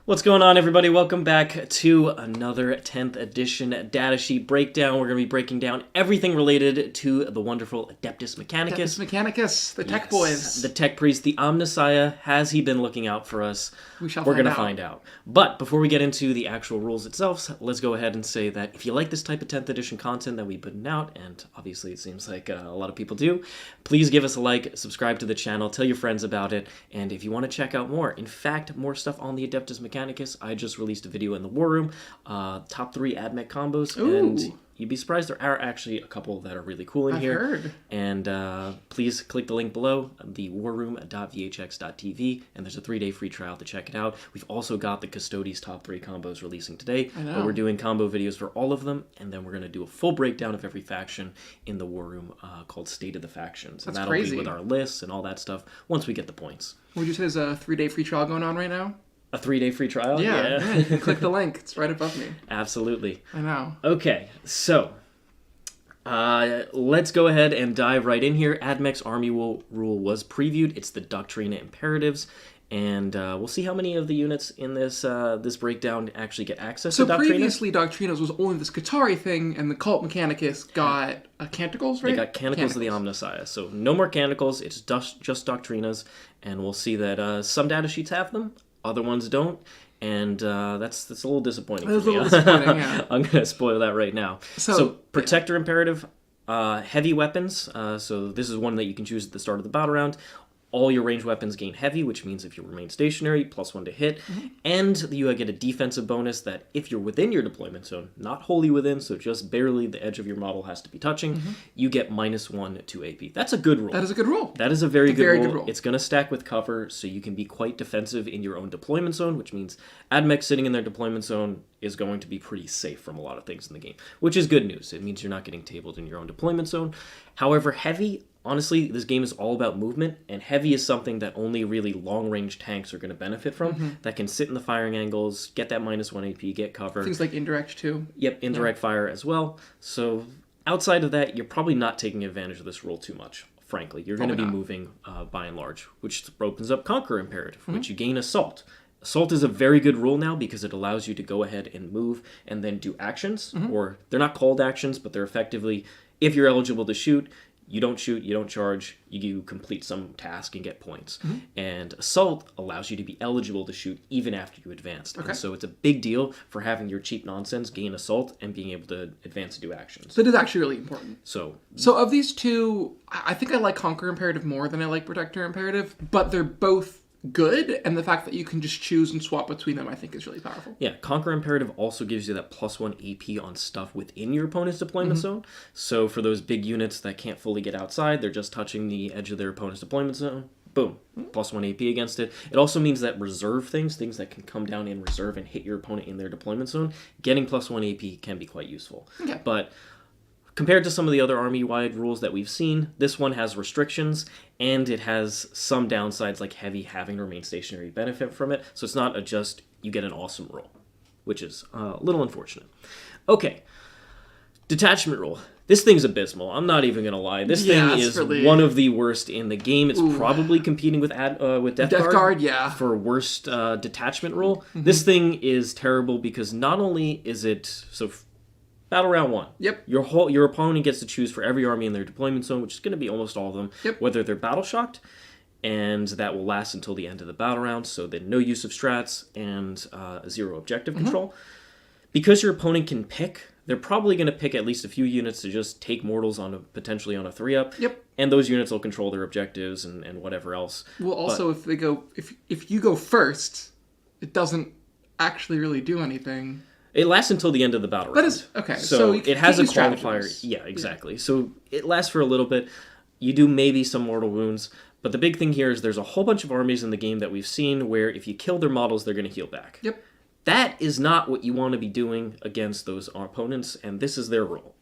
What's going on, everybody? Welcome back to another 10th edition datasheet breakdown. We're going to be breaking down everything related to the wonderful Adeptus Mechanicus. Adeptus Mechanicus, the tech boys. The tech priest, the Omnissiah. Has he been looking out for us? We're going to find out. But before we get into the actual rules itself, let's go ahead and say that if you like this type of 10th edition content that we've put out, and obviously it seems like a lot of people do, please give us a like, subscribe to the channel, tell your friends about it, and if you want to check out more, in fact, more stuff on the Adeptus Mechanicus, I just released a video in the War Room, top 3 AdMech combos, and you'd be surprised there are actually a couple that are really cool in here. Heard. And please click the link below, thewarroom.vhx.tv, and there's a 3-day free trial to check it out. We've also got the Custodes top 3 combos releasing today, but we're doing combo videos for all of them, and then we're going to do a full breakdown of every faction in the War Room called State of the Factions. That's and that'll crazy. be with our lists and all that stuff once we get the points. Would you say there's a 3-day free trial going on right now? A 3-day free trial? Yeah, you can click the link. It's right above me. Absolutely. I know. Okay, so let's go ahead and dive right in here. AdMech's Army rule was previewed. It's the Doctrina Imperatives, and we'll see how many of the units in this this breakdown actually get access to Doctrina. So previously, Doctrinas was only the Skitarii thing, and the Cult Mechanicus got Canticles, right? They got Canticles of the Omnissiah. So no more Canticles, it's just Doctrinas, and we'll see that some data sheets have them, other ones don't. And that's a little disappointing for me. Yeah. I'm going to spoil that right now. So Protector Imperative, heavy weapons. So this is one that you can choose at the start of the battle round. All your ranged weapons gain heavy, which means if you remain stationary, +1 to hit. And you get a defensive bonus that if you're within your deployment zone, not wholly within, so just barely the edge of your model has to be touching, you get -1 to AP. That's a good rule. That is a good rule. That is a very good rule. It's going to stack with cover, so you can be quite defensive in your own deployment zone, which means AdMech sitting in their deployment zone is going to be pretty safe from a lot of things in the game, which is good news. It means you're not getting tabled in your own deployment zone. However, heavy, honestly, this game is all about movement, and heavy is something that only really long-range tanks are going to benefit from, that can sit in the firing angles, get that -1 AP, get cover. Things like indirect, too. Yep, indirect fire as well. So outside of that, you're probably not taking advantage of this rule too much, frankly. You're going to be moving by and large, which opens up Conqueror Imperative, which you gain Assault. Assault is a very good rule now because it allows you to go ahead and move and then do actions, or they're not called actions, but they're effectively, if you're eligible to shoot, you don't shoot, you don't charge, you complete some task and get points. And Assault allows you to be eligible to shoot even after you advanced. And so it's a big deal for having your cheap nonsense gain Assault and being able to advance and do actions. That is actually really important. So of these two, I think I like Conqueror Imperative more than I like Protector Imperative, but they're both good, and the fact that you can just choose and swap between them I think is really powerful. Yeah, Conqueror Imperative also gives you that +1 AP on stuff within your opponent's deployment zone. So for those big units that can't fully get outside, they're just touching the edge of their opponent's deployment zone, boom, +1 AP against it. It also means that reserve things that can come down in reserve and hit your opponent in their deployment zone, getting +1 AP can be quite useful. Okay. But compared to some of the other army-wide rules that we've seen, this one has restrictions, and it has some downsides, like heavy having to remain stationary benefit from it. So it's not a just, you get an awesome rule, which is a little unfortunate. Okay, Detachment Rule. This thing's abysmal. I'm not even going to lie. This thing is one of the worst in the game. It's probably competing with Death Guard for worst Detachment Rule. This thing is terrible because not only is it... Battle round 1. Yep. Your opponent gets to choose for every army in their deployment zone, which is going to be almost all of them, whether they're battle shocked, and that will last until the end of the battle round, so then no use of strats and 0 objective control. Because your opponent can pick, they're probably going to pick at least a few units to just take mortals potentially on a 3-up. And those units will control their objectives and whatever else. Well, also, if you go first, it doesn't actually really do anything. It lasts until the end of the battle round. That is, okay. So it has a qualifier. Yeah, exactly. Yeah. So it lasts for a little bit. You do maybe some mortal wounds. But the big thing here is there's a whole bunch of armies in the game that we've seen where if you kill their models, they're going to heal back. That is not what you want to be doing against those opponents, and this is their rule.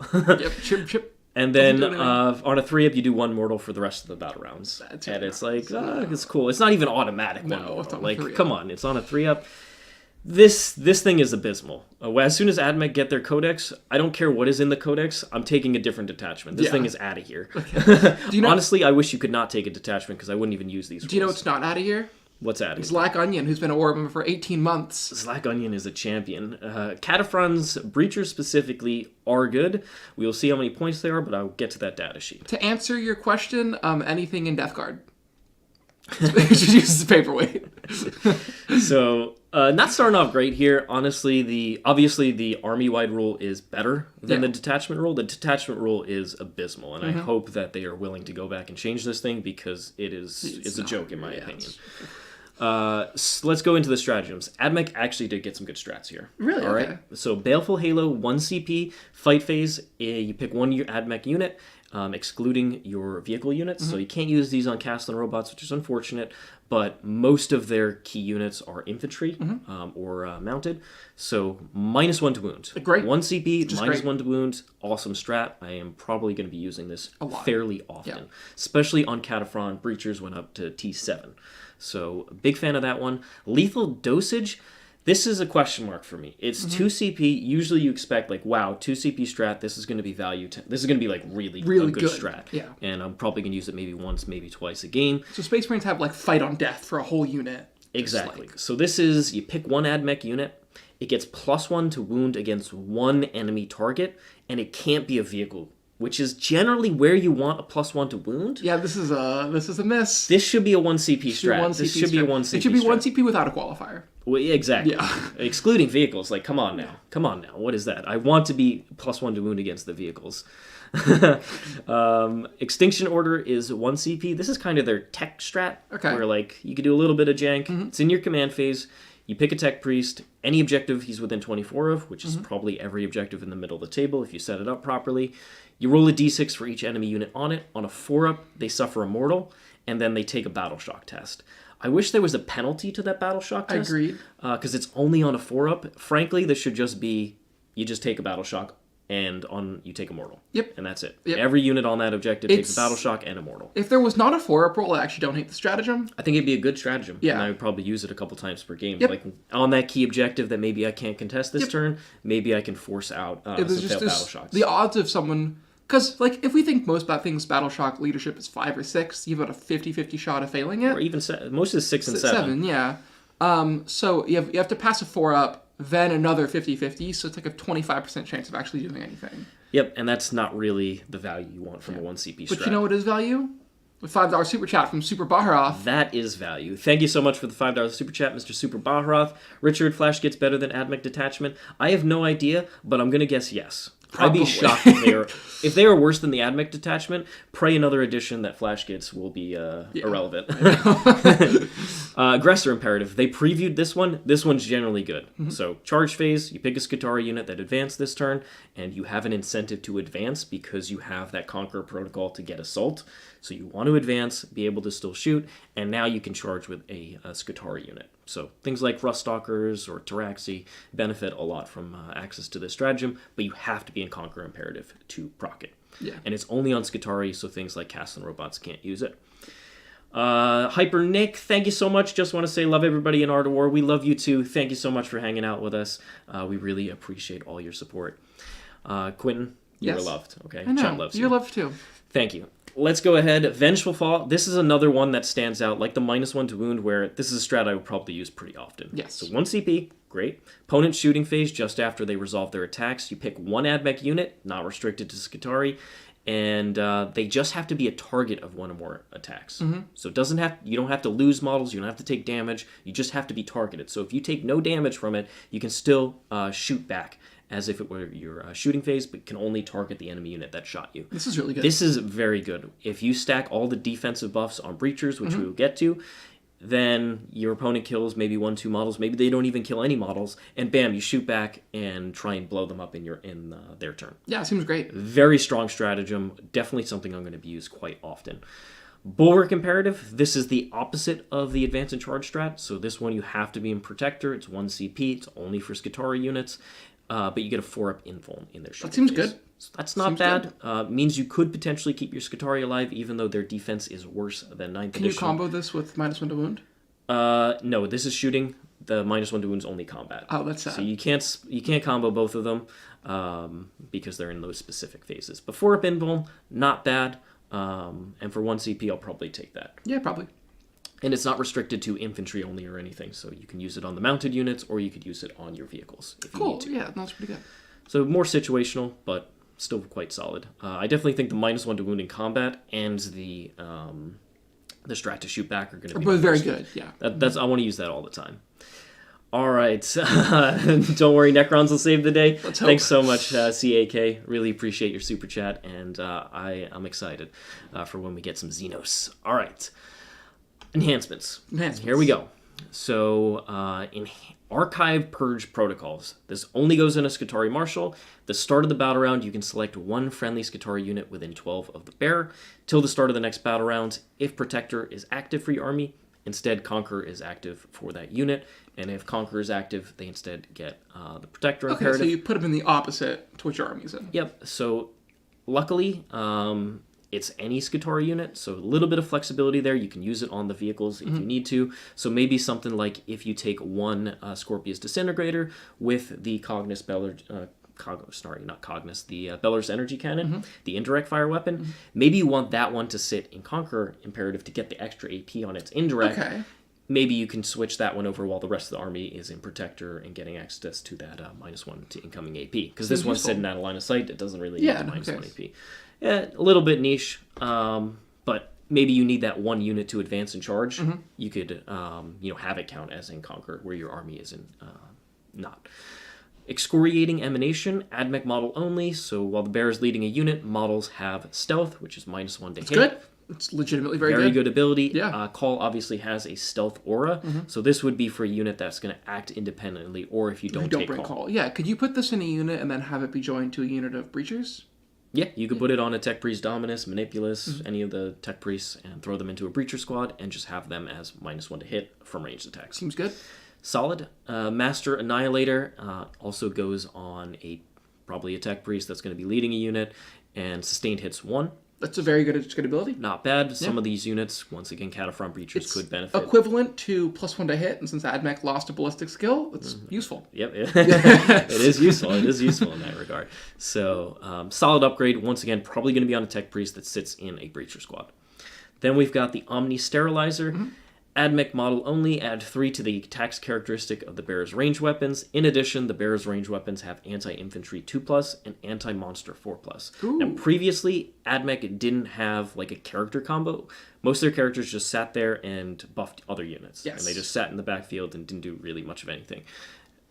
Chip. And then on a 3-up, you do 1 mortal for the rest of the battle rounds. And it's like, it's cool. It's not even automatic. No, it's on like, 3-up. Come on, it's on a 3-up. This thing is abysmal. As soon as AdMech get their codex, I don't care what is in the codex, I'm taking a different detachment. This thing is out of here. Okay. Honestly, I wish you could not take a detachment because I wouldn't even use these rules. Do you know what's not out of here? What's adding? Black Onion, who's been a war member for 18 months. Black Onion is a champion. Kataphron's Breachers specifically are good. We'll see how many points they are, but I'll get to that data sheet. To answer your question, anything in Death Guard. It just uses the paperweight. So, not starting off great here. Honestly, obviously the army-wide rule is better than the detachment rule. The detachment rule is abysmal, and I hope that they are willing to go back and change this thing because it's a joke in my opinion. So let's go into the stratagems. AdMech actually did get some good strats here. Really? All right. So Baleful Halo, 1 CP, fight phase. You pick one AdMech unit, excluding your vehicle units. So you can't use these on Kastelan Robots, which is unfortunate. But most of their key units are infantry or mounted. So -1 to wound. Great. 1 CP, -1 to wound. Awesome strat. I am probably going to be using this fairly often, especially on Kataphron Breachers went up to T7. So big fan of that one. Lethal dosage. This is a question mark for me. It's 2 CP. Usually you expect like, wow, 2 CP strat. This is going to be value. This is going to be like really good strat. Yeah. And I'm probably going to use it maybe once, maybe twice a game. So Space Marines have like fight on death for a whole unit. Exactly. So this is, you pick one AdMech unit. It gets +1 to wound against one enemy target. And it can't be a vehicle, which is generally where you want a +1 to wound. Yeah, this is a miss. This should be a 1 CP strat. This should be a 1 CP It should be 1 strat. CP without a qualifier. Well, yeah, exactly. Yeah. Excluding vehicles. Like, come on now. Come on now. What is that? I want to be +1 to wound against the vehicles. Extinction Order is 1 CP. This is kind of their tech strat. Okay. Where, like, you could do a little bit of jank. It's in your command phase. You pick a tech priest. Any objective he's within 24 of, which is probably every objective in the middle of the table if you set it up properly. You roll a d6 for each enemy unit on it. On a 4-up, they suffer a mortal, and then they take a battle shock test. I wish there was a penalty to that battle shock test. Agreed. Because it's only on a 4-up. Frankly, this should just be, you just take a battle shock, and you take a mortal. Yep. And that's it. Yep. Every unit on that objective takes a battle shock and a mortal. If there was not a 4-up roll, I actually don't hate the stratagem. I think it'd be a good stratagem. Yeah. And I would probably use it a couple times per game. Yep. Like on that key objective that maybe I can't contest this turn, maybe I can force out some failed battle shocks. The odds of someone... Because, like, if we think most things battle shock leadership is 5 or 6, you have about a 50-50 shot of failing it. Or even most is 6 and 7. Yeah. So you have to pass a 4-up, then another 50-50, so it's like a 25% chance of actually doing anything. Yep, and that's not really the value you want from a 1 CP strat. But you know what is value? The $5 super chat from Super Baharoth. That is value. Thank you so much for the $5 super chat, Mr. Super Baharoth. Richard, Flash gets better than AdMech Detachment. I have no idea, but I'm going to guess yes. Probably. I'd be shocked if they are worse than the AdMech Detachment. Pray another edition that Flash gets will be irrelevant. Aggressor Imperative. They previewed this one. This one's generally good. So charge phase, you pick a Skitarii unit that advanced this turn, and you have an incentive to advance because you have that Conqueror protocol to get Assault. So you want to advance, be able to still shoot, and now you can charge with a Skitarii unit. So things like Ruststalkers or Pteraxii benefit a lot from access to this stratagem, but you have to be in Conqueror Imperative to proc it. Yeah. And it's only on Skitarii, so things like Kastelan Robots can't use it. Hyper Nick, thank you so much. Just want to say love everybody in Art of War. We love you too. Thank you so much for hanging out with us. We really appreciate all your support. Quentin, you are loved. Okay, I know. Chat loves you. You're loved too. Thank you. Let's go ahead. Vengeful Fall. This is another one that stands out, like the -1 to wound, where this is a strat I would probably use pretty often. Yes. So 1 CP, great. Opponent shooting phase just after they resolve their attacks. You pick one AdMech unit, not restricted to Skitarii, and they just have to be a target of one or more attacks. So it doesn't have. You don't have to lose models. You don't have to take damage. You just have to be targeted. So if you take no damage from it, you can still shoot back as if it were your shooting phase, but can only target the enemy unit that shot you. This is really good. This is very good. If you stack all the defensive buffs on Breachers, which we will get to, then your opponent kills maybe 1-2 models. Maybe they don't even kill any models, and bam, you shoot back and try and blow them up in their turn. Yeah, it seems great. Very strong stratagem. Definitely something I'm going to be used quite often. Bulwark Imperative. This is the opposite of the Advance and Charge strat. So this one you have to be in Protector. It's 1 CP. It's only for Skitarii units. But you get a 4-up invuln in their shooting. That seems phase. good. So that's not bad. Means you could potentially keep your Skitarii alive, even though their defense is worse than 9th edition. Can you combo this with -1 to wound? No, this is shooting. The -1 to wound is only combat. Oh, that's sad. So you can't combo both of them because they're in those specific phases. But 4-up invuln, not bad. And for 1 CP, I'll probably take that. Yeah, probably. And it's not restricted to infantry only or anything, so you can use it on the mounted units, or you could use it on your vehicles if you need to. Yeah, that's pretty good. So more situational, but still quite solid. I definitely think the -1 to wound in combat and the strat to shoot back are going to be both very good. Yeah, I want to use that all the time. All right, don't worry, Necrons will save the day. Let's hope. Thanks so much, CAK. Really appreciate your super chat, and I'm excited for when we get some Xenos. All right, enhancements. Here we go. So in Archive Purge Protocols, this only goes in a Skitarii Marshal. The start of the battle round, you can select one friendly Skitarii unit within 12 of the bearer. Till the start of the next battle round, if Protector is active for your army, instead Conqueror is active for that unit. And if Conqueror is active, they instead get the Protector imperative. Okay, so you put them in the opposite to what your army's in. Yep, so luckily, it's any Skitarii unit, so a little bit of flexibility there. You can use it on the vehicles if you need to. So maybe something like if you take one Skorpius Disintegrator with the Cognus Beller's Energy Cannon, the indirect fire weapon, maybe you want that one to sit in Conqueror imperative to get the extra AP on its indirect. Okay. Maybe you can switch that one over while the rest of the army is in Protector and getting access to that -1 to incoming AP. Because this one's sitting out of line of sight, it doesn't really need the -1 AP. Yeah, a little bit niche, but maybe you need that one unit to advance and charge. You could, have it count as in Conqueror, where your army is in not. Excoriating Emanation, AdMech model only. So while the bear is leading a unit, models have stealth, which is -1 to hit. Good. It's legitimately very good ability. Yeah. Cawl obviously has a stealth aura, so this would be for a unit that's going to act independently, or if you don't take bring Cawl. Yeah, could you put this in a unit and then have it be joined to a unit of Breachers? Yeah, you could put it on a Tech Priest Dominus, Manipulus, any of the Tech Priests, and throw them into a Breacher squad, and just have them as -1 to hit from ranged attacks. Seems good. Solid. Master Annihilator also goes on probably a Tech Priest that's going to be leading a unit, and sustained hits 1. That's a very good ability. Not bad. Some of these units, once again, Kataphron Breachers could benefit. Equivalent to +1 to hit, and since AdMech lost a ballistic skill, it's useful. Yep, it is useful. It is useful in that regard. So, solid upgrade. Once again, probably going to be on a Tech Priest that sits in a Breacher squad. Then we've got the Omni Sterilizer. AdMech model only, add 3 to the tax characteristic of the bearer's range weapons. In addition, the bearer's range weapons have anti-infantry 2+ and anti-monster 4+. Now, previously, AdMech didn't have like a character combo. Most of their characters just sat there and buffed other units. Yes. And they just sat in the backfield and didn't do really much of anything.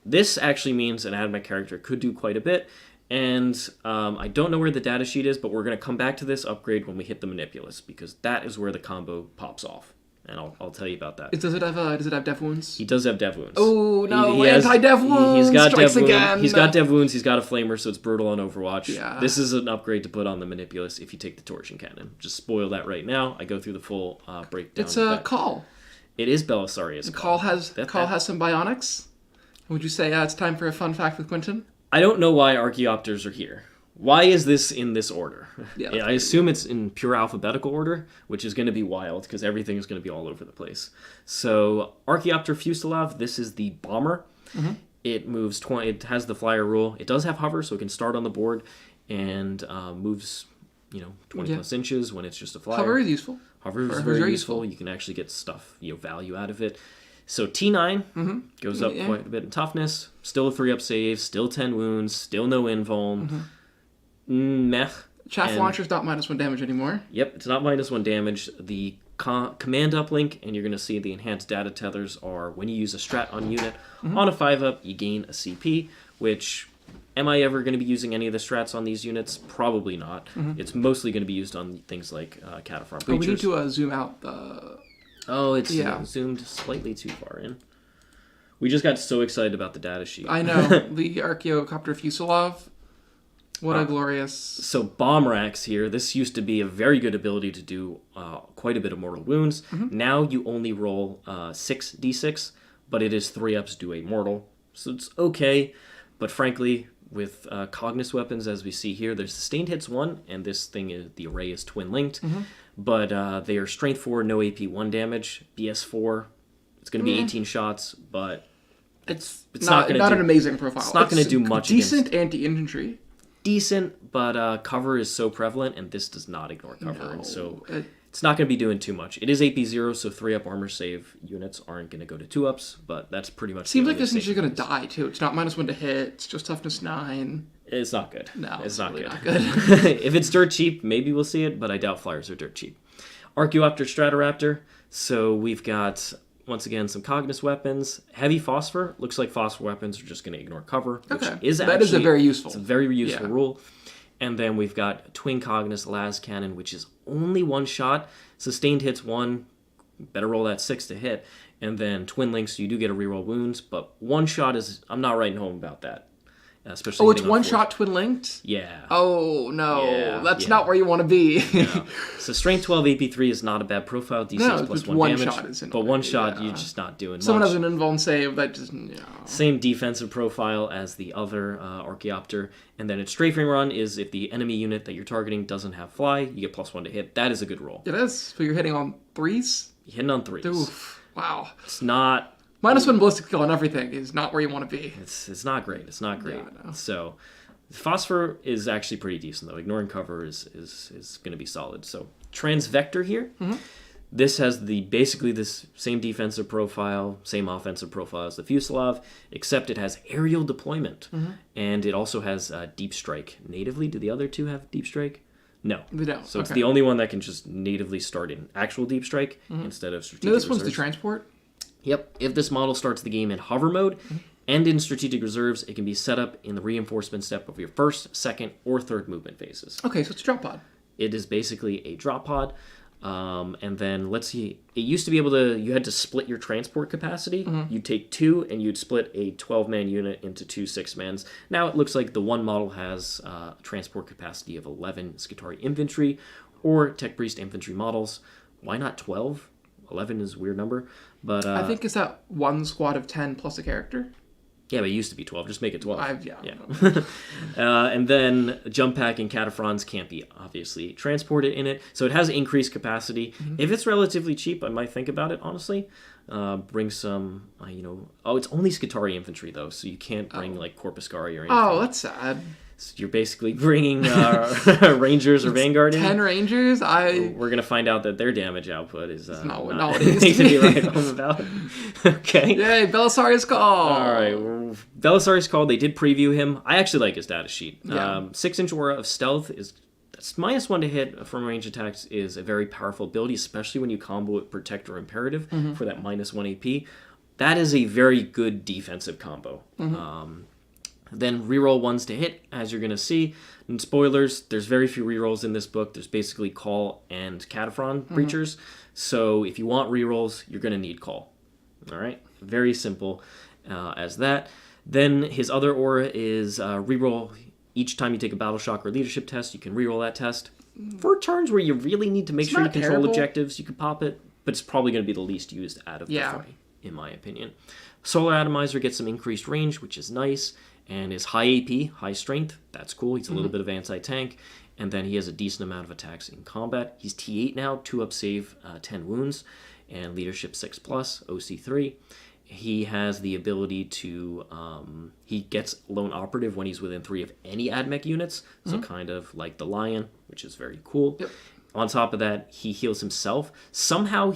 This actually means an AdMech character could do quite a bit. And I don't know where the data sheet is, but we're going to come back to this upgrade when we hit the Manipulus, because that is where the combo pops off. And I'll tell you about that. Does it have dev wounds? He does have dev wounds. Oh no, anti-dev wounds! He's got Strikes dev again. wounds. He's got dev wounds. He's got a flamer, so it's brutal on Overwatch. Yeah. This is an upgrade to put on the Manipulus if you take the Torsion Cannon. Just spoil that right now. I go through the full breakdown. It's a Cawl. It is Belisarius Cawl. Cawl has some bionics. Would you say it's time for a fun fact with Quentin? I don't know why Archaeopters are here. Why is this in this order? Yeah, I assume it's in pure alphabetical order, which is going to be wild because everything is going to be all over the place. So, Archaeopter Fusilave, this is the bomber. It moves 20. It has the flyer rule. It does have hover, so it can start on the board and moves, 20+ inches when it's just a flyer. Hover is useful. Hover is very useful. You can actually get stuff, value out of it. So T9 goes up quite a bit in toughness. Still a 3-up save. Still 10 wounds. Still no invuln. Meh. Chaff Launcher's not -1 damage anymore. Yep, it's not -1 damage. The command uplink, and you're going to see the enhanced data tethers are when you use a strat on unit. On a 5-up, you gain a CP, which, am I ever going to be using any of the strats on these units? Probably not. It's mostly going to be used on things like Kataphron Breachers. We need to zoom out the... Oh, it's zoomed slightly too far in. We just got so excited about the data sheet. I know. The Archaeopter Fusilave. What a glorious... So Bomb Racks here, this used to be a very good ability to do quite a bit of mortal wounds. Now you only roll 6d6, but it is 3-ups do a mortal. So it's okay, but frankly, with Cognus weapons, as we see here, there's sustained hits 1, and this thing, the array is twin-linked, but they are strength 4, no AP 1 damage, BS 4, it's going to be 18 shots, but it's not an amazing profile. It's not going to do much. Decent anti-infantry. Decent, but cover is so prevalent, and this does not ignore cover. No. And so It's not going to be doing too much. It is AP0, so 3-up armor save units aren't going to go to 2-ups, but that's pretty much... Seems like this thing's going to die, too. It's not -1 to hit. It's just toughness 9. It's not good. No, it's not really good. Not good. If it's dirt cheap, maybe we'll see it, but I doubt flyers are dirt cheap. Archaeopter Stratoraptor. So we've got, once again, some Cognis weapons. Heavy phosphor. Looks like phosphor weapons are just going to ignore cover, which is actually... That is a very useful. It's a very useful rule. And then we've got Twin Cognis Las Cannon, which is only 1 shot. Sustained hits 1. Better roll that 6 to hit. And then Twin Links, you do get a reroll wounds, but 1 shot is... I'm not writing home about that. Especially it's 1 shot twin linked? Yeah. Oh, no. That's not where you want to be. No. So Strength 12 AP3 is not a bad profile. D6 plus 1 damage. Shot isn't but 1 shot, you're just not doing Someone much. has an invuln save that just... Same defensive profile as the other Archaeopter. And then its strafing run is if the enemy unit that you're targeting doesn't have fly, you get +1 to hit. That is a good roll. It is. So you're hitting on 3s? You're hitting on 3s. Oof. Wow. It's not... -1 ballistic skill on everything is not where you want to be. It's not great. It's not great. Yeah, So phosphor is actually pretty decent though. Ignoring cover is going to be solid. So Transvector here. Mm-hmm. This has basically this same defensive profile, same offensive profile as the Fusilave, except it has aerial deployment, and it also has deep strike natively. Do the other two have deep strike? No. They don't. So it's the only one that can just natively start in actual deep strike instead of strategic. No, this reserves. one's the transport. Yep. If this model starts the game in hover mode and in strategic reserves, it can be set up in the reinforcement step of your first, second, or third movement phases. Okay, so it's a drop pod. It is basically a drop pod. And then let's see, it used to be able to, you had to split your transport capacity. You'd take 2 and you'd split a 12-man unit into 2 6-mans. Now it looks like the one model has transport capacity of 11 Skitarii infantry or Tech Priest infantry models. Why not 12? 11 is a weird number. But I think it's that one squad of 10 plus a character. Yeah, but it used to be 12. Just make it 12. Yeah. And then jump pack and Kataphrons can't be obviously transported in it. So it has increased capacity. If it's relatively cheap, I might think about it, honestly. Bring some, it's only Skitarii infantry, though, so you can't bring, like, Corpuscarii or anything. Oh, that's sad. So you're basically bringing Rangers or Vanguard in. 10 Rangers? We're going to find out that their damage output is not what it used to be right home about. Okay. Yay, Belisarius Cawl! All right. Well, Belisarius Cawl, they did preview him. I actually like his data sheet. Yeah. 6-inch aura of stealth that's -1 to hit from range attacks is a very powerful ability, especially when you combo it Protector Imperative for that -1 AP. That is a very good defensive combo. Then reroll 1s to hit, as you're going to see. And spoilers, there's very few rerolls in this book. There's basically Cawl and Kataphron Breachers. So if you want rerolls, you're going to need Cawl. All right? Very simple as that. Then his other aura is reroll. Each time you take a battle shock or leadership test, you can reroll that test. For turns where you really need to make sure you control objectives, you can pop it. But it's probably going to be the least used out of the 3, in my opinion. Solar Atomizer gets some increased range, which is nice. And his high AP, high strength, that's cool. He's a little bit of anti-tank. And then he has a decent amount of attacks in combat. He's T8 now, 2-up save, 10 wounds, and leadership 6+, OC3. He has the ability to, he gets lone operative when he's within 3 of any AdMech units. So kind of like the Lion, which is very cool. Yep. On top of that, he heals himself. Somehow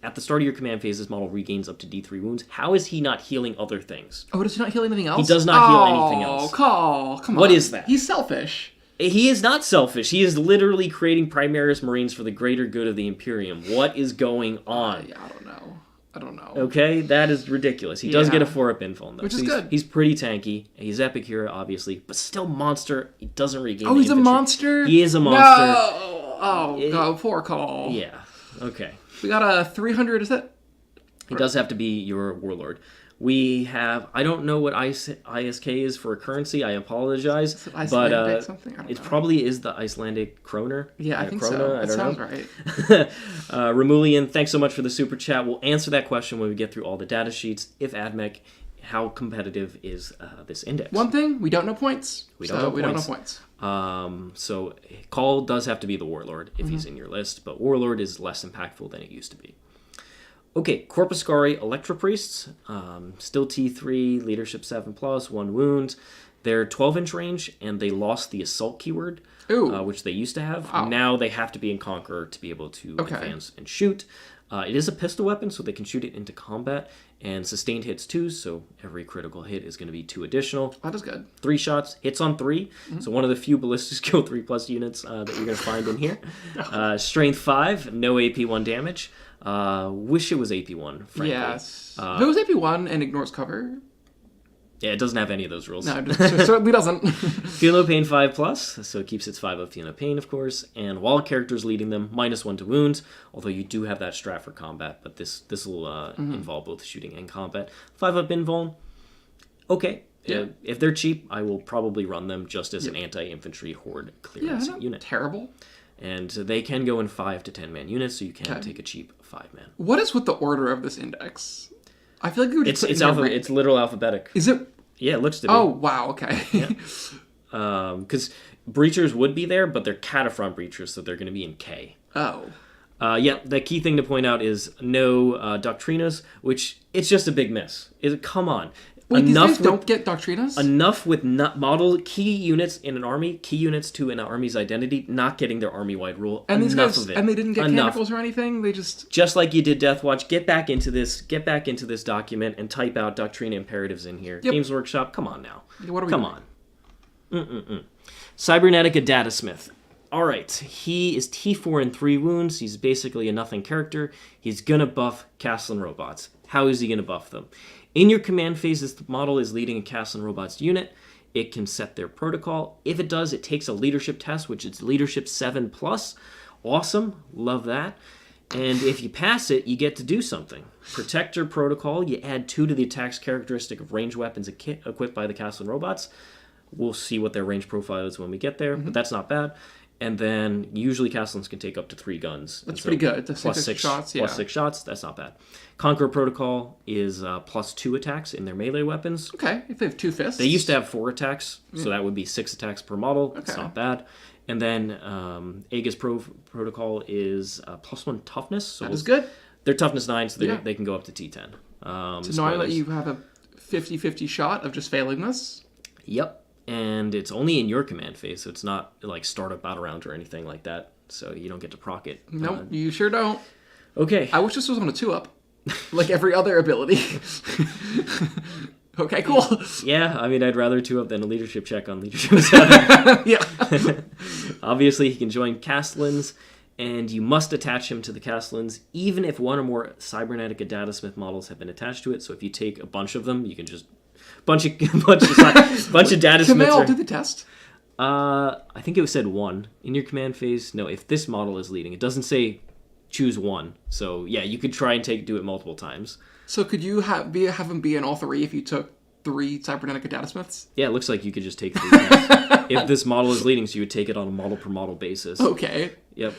at the start of your command phase, this model regains up to D3 wounds. How is he not healing other things? Oh, does he not heal anything else? He does not heal anything else. Oh, Cawl, come on. What is that? He's selfish. He is not selfish. He is literally creating Primaris Marines for the greater good of the Imperium. What is going on? I don't know. Okay, that is ridiculous. He does get a 4-up info, though. Which is good. He's pretty tanky. He's epic hero, obviously, but still monster. He doesn't regain he's a monster? He is a monster. No! Oh, poor Cawl. Yeah, okay. We got a 300, is that? He does have to be your warlord. We have, I don't know what ISK is for a currency, I apologize. Is it Icelandic something? I don't know. Probably is the Icelandic kroner. Yeah, I think krona, so. I don't sounds know. right. Remulian, thanks so much for the super chat. We'll answer that question when we get through all the data sheets. If AdMech, how competitive is this index? One thing, we don't know points. We don't know points. So Cawl does have to be the warlord if he's in your list, but warlord is less impactful than it used to be. Okay, Corpuscarii Electro-Priests, still T3, leadership 7+, 1 wound. They're 12-inch range, and they lost the assault keyword, which they used to have. Wow. Now they have to be in Conqueror to be able to advance and shoot. It is a pistol weapon, so they can shoot it into combat, and sustained hits too, so every critical hit is going to be 2 additional. That is good. 3 shots, hits on 3, so one of the few ballistic skill 3+ units that you're going to find in here. Strength 5, no AP1 damage. Wish it was AP1, frankly. Yes. If it was AP1 and ignores cover... Yeah, it doesn't have any of those rules. No, it certainly doesn't. Feel no pain 5+, so it keeps its 5 of feel no pain, of course. And while a character's leading them, -1 to wounds, although you do have that strat for combat, but this will involve both shooting and combat. 5 up invuln, okay. Yeah. If they're cheap, I will probably run them just as an anti-infantry horde clearance unit. Terrible. And they can go in 5 to 10-man units, so you can take a cheap 5-man. What is with the order of this index? I feel like you would it's literal alphabetic. Is it? Yeah, it looks to be. Oh, wow, okay. Because Breachers would be there, but they're Kataphron Breachers, so they're going to be in K. Oh. The key thing to point out is no Doctrinas, which it's just a big miss. Come on. Wait, these guys don't get Doctrinas? Enough with model key units in an army, key units to an army's identity, not getting their army-wide rule. And these enough guys, of it. and they didn't get Cannicles or anything? They just like you did Deathwatch, get back into this document and type out Doctrina imperatives in here. Games Workshop, come on now. What are we Come on. Cybernetica Datasmith. All right, he is T4 and 3 wounds. He's basically a nothing character. He's going to buff Kastelan Robots. How is he going to buff them? In your command phase, this model is leading a Kastelan Robots unit. It can set their protocol. If it does, it takes a leadership test, which is leadership 7+. Awesome. Love that. And if you pass it, you get to do something. Protector protocol, you add 2 to the attack's characteristic of ranged weapons equipped by the Kastelan Robots. We'll see what their range profile is when we get there, but that's not bad. And then usually Kastelans can take up to 3 guns. That's pretty good. Plus 6 shots. Plus 6 shots. That's not bad. Conqueror Protocol is +2 attacks in their melee weapons. Okay, if they have 2 fists. They used to have 4 attacks, so that would be 6 attacks per model. It's not bad. And then Aegis Protocol is +1 toughness. So that is good. They're toughness 9, so they can go up to T10. So knowing that you have a 50-50 shot of just failing this? Yep. And it's only in your command phase, so it's not like startup battle round or anything like that. So you don't get to proc it. Nope, you sure don't. Okay. I wish this was on a 2-up, like every other ability. Okay, cool. Yeah, I mean, I'd rather 2-up than a leadership check on leadership 7. Yeah. Obviously, he can join Kastelans, and you must attach him to the Kastelans, even if 1 or more Cybernetica Datasmith models have been attached to it. So if you take a bunch of them, you can just bunch of Datasmiths. Can they all do the test? I think it said 1 in your command phase. No, if this model is leading, it doesn't say choose 1. So yeah, you could try and do it multiple times. So could you have them be in all 3 if you took 3 Cybernetica Datasmiths? Yeah, it looks like you could just take 3 times. If this model is leading, so you would take it on a model per model basis. Okay. Yep.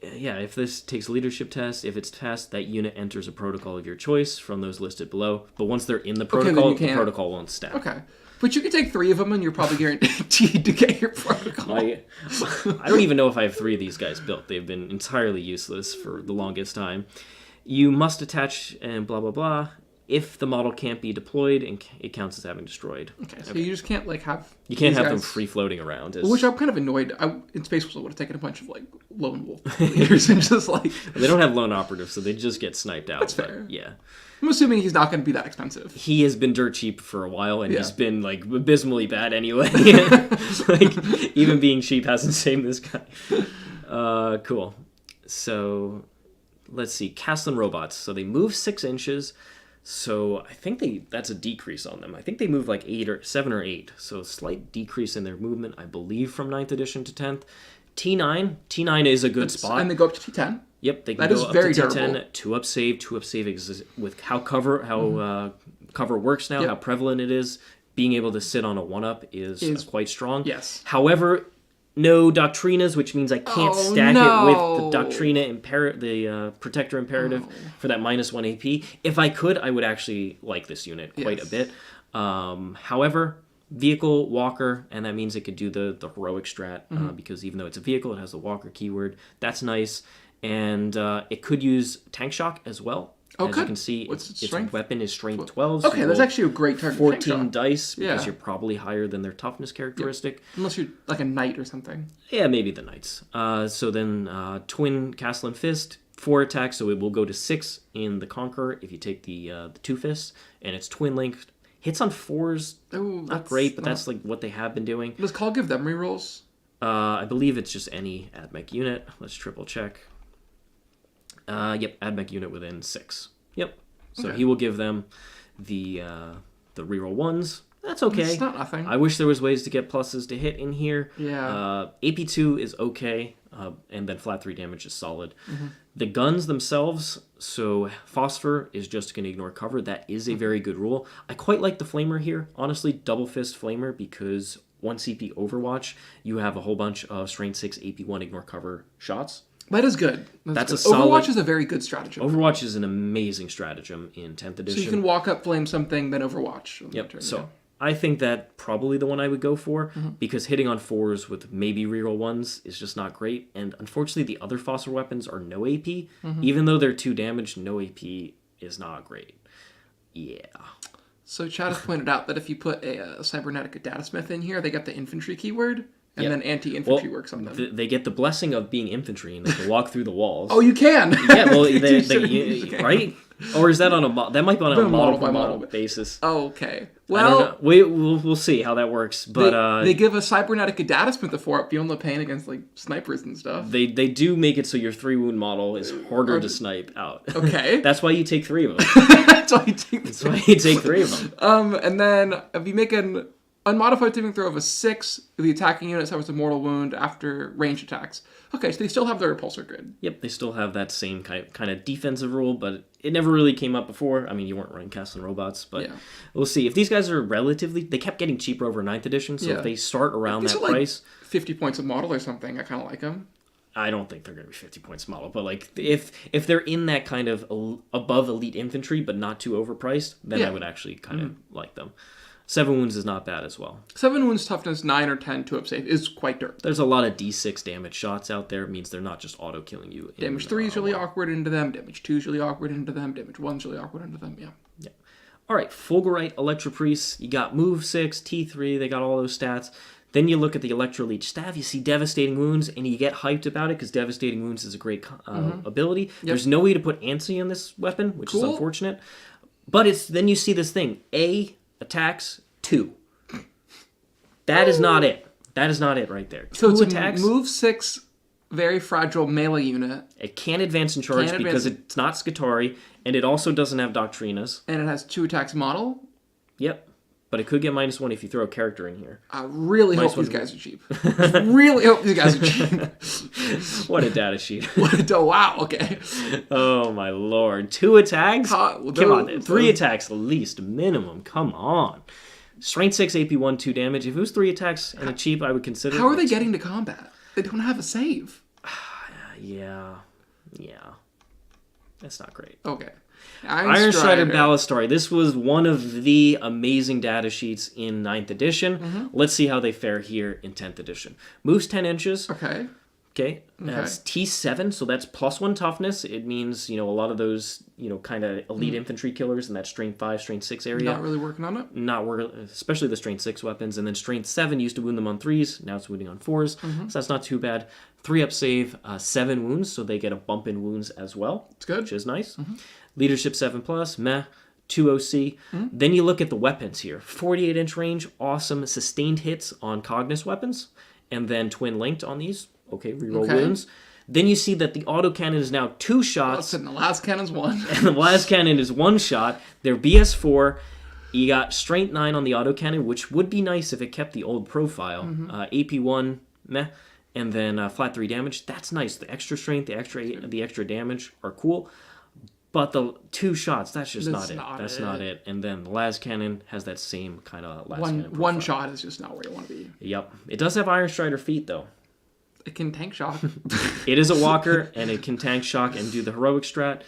Yeah, if this takes a leadership test, if it's passed, that unit enters a protocol of your choice from those listed below. But once they're in the protocol, the protocol won't stack. Okay. But you could take 3 of them and you're probably guaranteed to get your protocol. I don't even know if I have 3 of these guys built. They've been entirely useless for the longest time. You must attach and blah, blah, blah. If the model can't be deployed, and it counts as having destroyed. Okay, so you just can't have... You can't have them free floating around. Which I'm kind of annoyed. In Space Wolves, I would have taken a bunch of lone wolf leaders and just They don't have lone operatives, so they just get sniped out. That's fair. Yeah. I'm assuming he's not going to be that expensive. He has been dirt cheap for a while, and he's been abysmally bad anyway. Even being cheap hasn't saved this guy. Cool. So let's see. Kastelan Robots. So they move 6 inches. So I think that's a decrease on them. I think they move 7 or 8. So a slight decrease in their movement, I believe, from 9th edition to 10th. T9 is a good spot. And they go up to T10? Yep, they can go up to T10. 2-up save. 2-up save exists with how cover works now, how prevalent it is. Being able to sit on a 1-up is quite strong. Yes. However, no Doctrinas, which means I can't stack it with the Doctrina the Protector Imperative for that -1 AP. If I could, I would actually like this unit quite a bit. However, vehicle, walker, and that means it could do the heroic strat, because even though it's a vehicle, it has the walker keyword. That's nice. And it could use tank shock as well. Oh, As good. you can see, What's its its strength? weapon is strength 12. So Okay, that's actually a great target. 14 dice because Yeah. you're probably higher than their toughness characteristic. Unless you're like a knight or something. Yeah, maybe the knights. So then twin Kastelan Fist, 4 attacks, so it will go to 6 in the Conqueror if you take the 2 fists, and it's twin linked. Hits on 4s, not great, but that's like what they have been doing. Does Cawl give them rerolls? I believe it's just any AdMech unit. Let's triple check. Yep, AdMech unit within 6. Yep. So Okay. he will give them the reroll 1s. That's okay. It's not nothing. I wish there was ways to get pluses to hit in here. Yeah. AP2 is okay, and then flat 3 damage is solid. Mm-hmm. The guns themselves, so Phosphor is just going to ignore cover. That is a very good rule. I quite like the Flamer here. Honestly, double fist Flamer, because 1 CP Overwatch, you have a whole bunch of Strength 6 AP1 ignore cover shots. That is good. That's good. a solid... Overwatch is a very good stratagem. Overwatch is an amazing stratagem in 10th edition. So you can walk up, flame something, then Overwatch. Yep, so... I think that probably the one I would go for, because hitting on 4s with maybe reroll 1s is just not great. And unfortunately, the other Phosphor weapons are no AP. Even though they're 2 damage, no AP is not great. Yeah. So Chad has pointed out that if you put a Cybernetica Datasmith in here, they get the infantry keyword, and then anti-infantry works on them. They get the blessing of being infantry, and they can walk through the walls. Oh, you can! Yeah, well, right? Or is that on a... That might be on a model basis. Oh, okay. Well, we'll see how that works. But they give a Cybernetica Datasmith a 4-up beyond the pain against like snipers and stuff. They do make it so your 3-wound model is harder to snipe out. Okay. That's why you take 3 of them. That's why you take 3 of them. And then if you make an unmodified saving throw of a 6, the attacking unit suffers a mortal wound after range attacks. Okay, so they still have their repulsor grid. Yep, they still have that same kind of defensive rule, but it never really came up before. I mean, you weren't running Kastelan Robots, but we'll see. If these guys are relatively... They kept getting cheaper over 9th edition, so if they start around that price... 50 points a model or something, I kind of like them. I don't think they're going to be 50 points model, but like if they're in that kind of above elite infantry, but not too overpriced, then I would actually kind of like them. 7 wounds is not bad as well. 7 wounds toughness, 9 or 10 2-up save is quite dirt. There's a lot of D6 damage shots out there. It means they're not just auto-killing you. Damage 3 is really awkward into them. Damage 2 is really awkward into them. Damage 1 is really awkward into them. Yeah. All right, Fulgurite Electro-Priests. You got move 6, T3. They got all those stats. Then you look at the Electro-Leech Staff. You see Devastating Wounds, and you get hyped about it because Devastating Wounds is a great ability. Yep. There's no way to put Ansi on this weapon, which is unfortunate. But then you see this thing. A attacks 2. That is not it. That is not it right there. So it's attacks. A move 6, very fragile melee unit. It can't advance in charge because it's not Skitarii, and it also doesn't have Doctrinas. And it has 2 attacks model? Yep. But it could get -1 if you throw a character in here. I really hope these guys are cheap. Really hope these guys are cheap. What a data sheet. Wow, okay. Oh, my lord. 2 attacks? Come on. 3 attacks at least, minimum. Come on. Strength 6, AP1, 2 damage. If it was 3 attacks and a cheap, I would consider it. How are they getting to combat? They don't have a save. Yeah. That's not great. Okay. Ironstrider Ballistarii. This was one of the amazing data sheets in 9th edition. Let's see how they fare here in 10th edition. Moves 10 inches. Okay. That's T7, so that's +1 toughness. It means, a lot of those, kind of elite infantry killers in that strength 5, strength 6 area. Not really working on it? Not working, especially the strength 6 weapons. And then strength 7 used to wound them on 3s. Now it's wounding on 4s. So that's not too bad. 3-up save, 7 wounds, so they get a bump in wounds as well. It's good. Which is nice. Leadership 7+, meh. 2 OC. Then you look at the weapons here. 48-inch range, awesome. Sustained hits on Cognis weapons. And then twin linked on these. Okay, reroll wounds. Then you see that the autocannon is now 2 shots. And the last cannon's 1. And the last cannon is 1 shot. They're BS4. You got strength 9 on the autocannon, which would be nice if it kept the old profile. AP1, meh. And then flat 3 damage. That's nice. The extra strength, the extra damage are cool. But the 2 shots, that's just not it. That's not it. And then the las cannon has that same kind of las cannon profile. 1 shot is just not where you want to be. Yep. It does have Ironstrider feet, though. It can tank shock. It is a walker, and it can tank shock and do the heroic strat.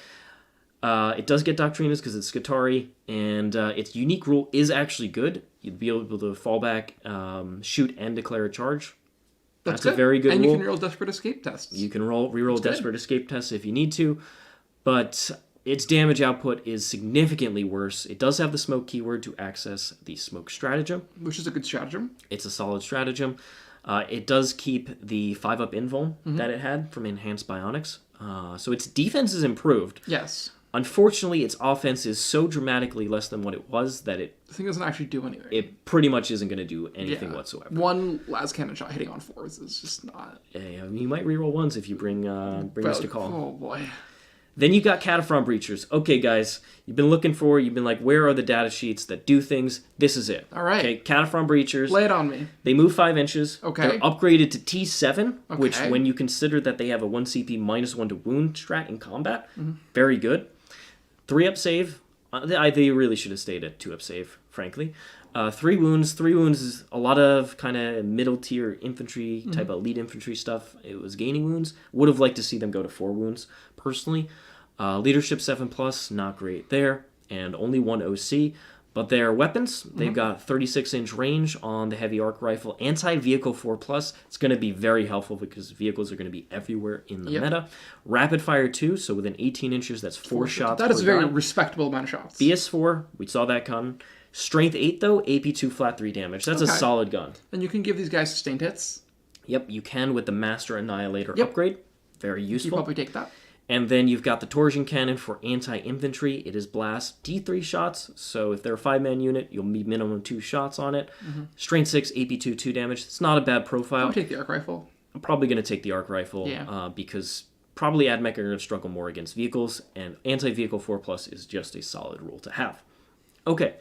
It does get Doctrinas because it's Skitarii, and its unique rule is actually good. You'd be able to fall back, shoot, and declare a charge. That's a very good rule. And you can roll Desperate Escape tests. You can reroll Desperate Escape tests if you need to. But its damage output is significantly worse. It does have the smoke keyword to access the smoke stratagem. Which is a good stratagem. It's a solid stratagem. It does keep the 5-up invuln that it had from Enhanced Bionics. So its defense is improved. Yes. Unfortunately, its offense is so dramatically less than what it was that the thing doesn't actually do anything. It pretty much isn't going to do anything whatsoever. One las cannon shot hitting on 4s is just not... Yeah, you might reroll 1s if you bring us to call. Oh, boy. Then you got Kataphron Breachers. Okay, guys, you've been like, where are the data sheets that do things? This is it. All right. Okay, Kataphron Breachers. Lay it on me. They move 5 inches. Okay. They're upgraded to T7, which, when you consider that they have a 1 CP -1 to wound strat in combat, very good. 3-up save. They really should have stayed at 2-up save, frankly. 3 wounds. 3 wounds is a lot of kind of middle-tier infantry, type of elite infantry stuff. It was gaining wounds. Would have liked to see them go to 4 wounds, personally. Leadership 7+, not great there. And only 1 OC. But their weapons, they've got 36-inch range on the heavy arc rifle. Anti-vehicle 4+. It's going to be very helpful because vehicles are going to be everywhere in the meta. Rapid fire 2, so within 18 inches, that's 4 shots. That is a very respectable amount of shots. BS4, we saw that gun. Strength 8, though, AP2 flat 3 damage. That's a solid gun. And you can give these guys sustained hits? Yep, you can with the Master Annihilator upgrade. Very useful. You probably take that. And then you've got the Torsion Cannon for anti-infantry. It is blast D3 shots, so if they're a 5-man unit, you'll need minimum 2 shots on it. Strength 6, AP2, 2 damage. It's not a bad profile. I'll take the arc rifle. I'm probably going to take the arc rifle because probably AdMech are going to struggle more against vehicles, and anti-vehicle 4+ is just a solid rule to have. Okay.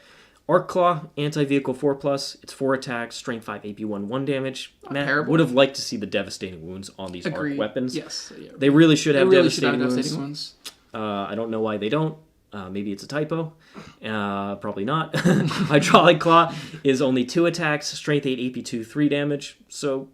Arc Claw, anti-vehicle 4+, it's 4 attacks, strength 5, AP1, 1 damage. Matt would have liked to see the devastating wounds on these arc weapons. Yes. Yeah. They really should have devastating wounds. I don't know why they don't. Maybe it's a typo. Probably not. Hydraulic Claw is only 2 attacks, strength 8, AP2, 3 damage. So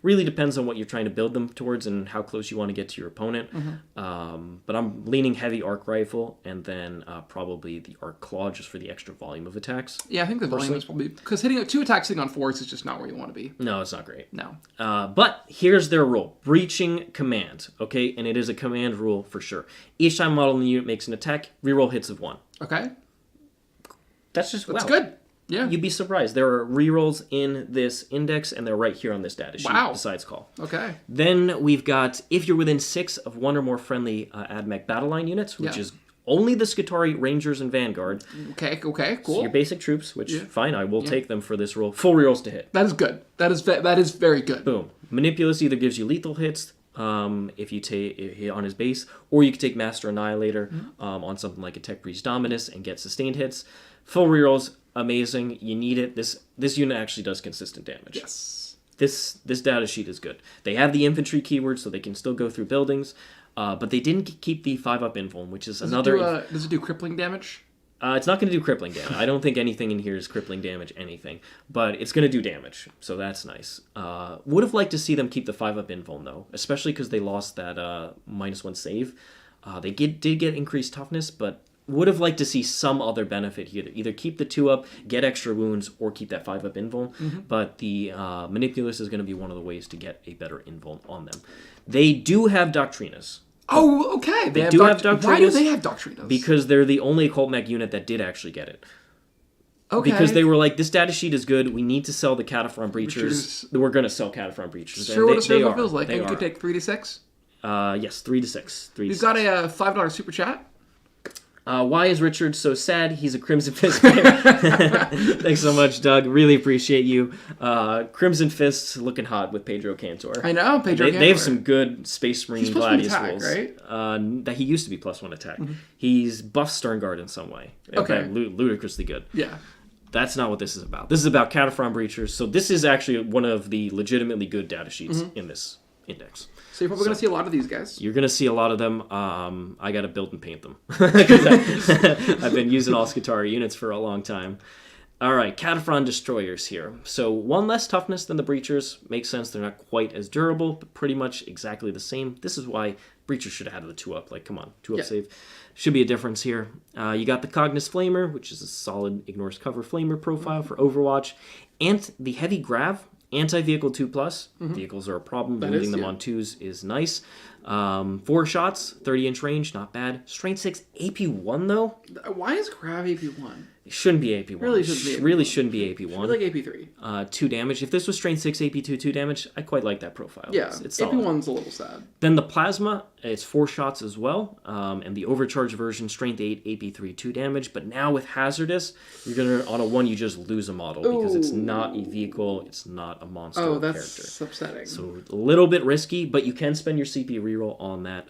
really depends on what you're trying to build them towards and how close you want to get to your opponent. But I'm leaning heavy arc rifle and then probably the arc claw just for the extra volume of attacks. Yeah, I think the volume is probably... Because hitting 2 attacks hitting on 4s is just not where you want to be. No, it's not great. No. But here's their rule. Breaching command, okay? And it is a command rule for sure. Each time a model in the unit makes an attack, reroll hits of 1. Okay. That's good. Yeah. You'd be surprised. There are rerolls in this index, and they're right here on this data sheet besides call. Okay. Then we've got, if you're within 6 of 1 or more friendly AdMech battle line units, which is only the Skitarii Rangers and Vanguard. Okay, cool. So your basic troops, which, fine, I will take them for this roll. Full rerolls to hit. That is good. That is very good. Boom. Manipulus either gives you lethal hits if you take on his base, or you can take Master Annihilator on something like a Tech Priest Dominus and get sustained hits. Full rerolls. Amazing. You need it. This unit actually does consistent damage. Yes. This data sheet is good. They have the infantry keyword, so they can still go through buildings, but they didn't keep the 5-up invuln, which is does it do crippling damage? It's not going to do crippling damage. I don't think anything in here is crippling damage anything, but it's going to do damage, so that's nice. Would have liked to see them keep the 5-up invuln, though, especially because they lost that -1 save. They did get increased toughness, but would have liked to see some other benefit here. Either keep the 2-up, get extra wounds, or keep that 5-up invuln. But the Manipulus is going to be one of the ways to get a better invuln on them. They do have Doctrinas. Oh, okay. They do have Doctrinas. Why do they have Doctrinas? Because they're the only occult mech unit that did actually get it. Okay. Because they were like, this data sheet is good. We need to sell the Kataphron Breachers. We're going to sell Kataphron Breachers. Sure, what a server feels like. And you could take 3 to 6? Yes, 3 to 6. You've got a $5 super chat. Why is Richard so sad? He's a Crimson Fist player. Thanks so much, Doug. Really appreciate you. Crimson Fist's looking hot with Pedro Cantor. I know, Pedro Cantor. They have some good Space Marine Gladius rules. Right? That he used to be +1 attack. He's buffed Sternguard in some way. Okay. Ludicrously good. Yeah. That's not what this is about. This is about Kataphron Breachers. So this is actually one of the legitimately good data sheets in this index. So you're probably going to see a lot of these guys. You're going to see a lot of them. I got to build and paint them. I've been using all Skitarii units for a long time. All right, Kataphron Destroyers here. So 1 less toughness than the Breachers. Makes sense. They're not quite as durable, but pretty much exactly the same. This is why Breachers should have had the 2-up. Like, come on, 2-up save. Should be a difference here. You got the Cognis Flamer, which is a solid ignores cover flamer profile for Overwatch. And the Heavy Grav Anti-vehicle 2+. Vehicles are a problem. Losing them on 2s is nice. 4 shots, 30-inch range, not bad. Strength 6, AP1 though. Why is Grav AP1? It shouldn't be AP1. Really shouldn't be AP1. Really shouldn't be AP1. Should be like AP3. 2 damage. If this was Strength 6, AP2, 2 damage, I quite like that profile. Yeah, it's solid. AP1's a little sad. Then the Plasma, it's 4 shots as well. And the Overcharge version, Strength 8, AP3, 2 damage. But now with Hazardous, you're going to, on a 1, you just lose a model because it's not a vehicle, it's not a monster character. That's upsetting. So a little bit risky, but you can spend your CP reroll on that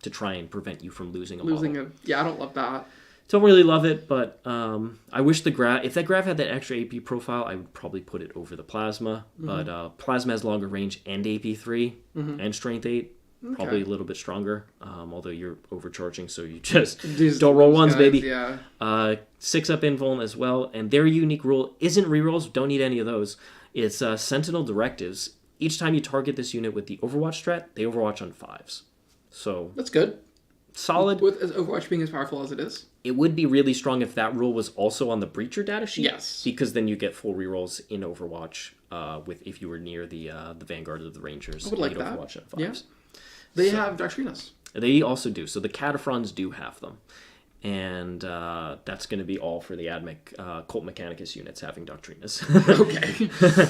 to try and prevent you from losing a model. Yeah, I don't love that. Don't really love it, but I wish the Grav... If that Grav had that extra AP profile, I would probably put it over the Plasma. But Plasma has longer range and AP3 and Strength 8. Probably a little bit stronger, although you're overcharging, so you just don't roll ones, baby. Yeah. 6-up invuln as well, and their unique rule isn't rerolls, don't need any of those. It's Sentinel Directives. Each time you target this unit with the Overwatch strat, they Overwatch on 5s. So... That's good. Solid. With Overwatch being as powerful as it is. It would be really strong if that rule was also on the Breacher datasheet. Yes. Because then you get full rerolls in Overwatch if you were near the Vanguard of the Rangers. I would like that. Overwatch at 5s. Yeah. They have Doctrinas. They also do. So the Kataphrons do have them. And that's going to be all for the Admech Cult Mechanicus units having Doctrinas. Okay.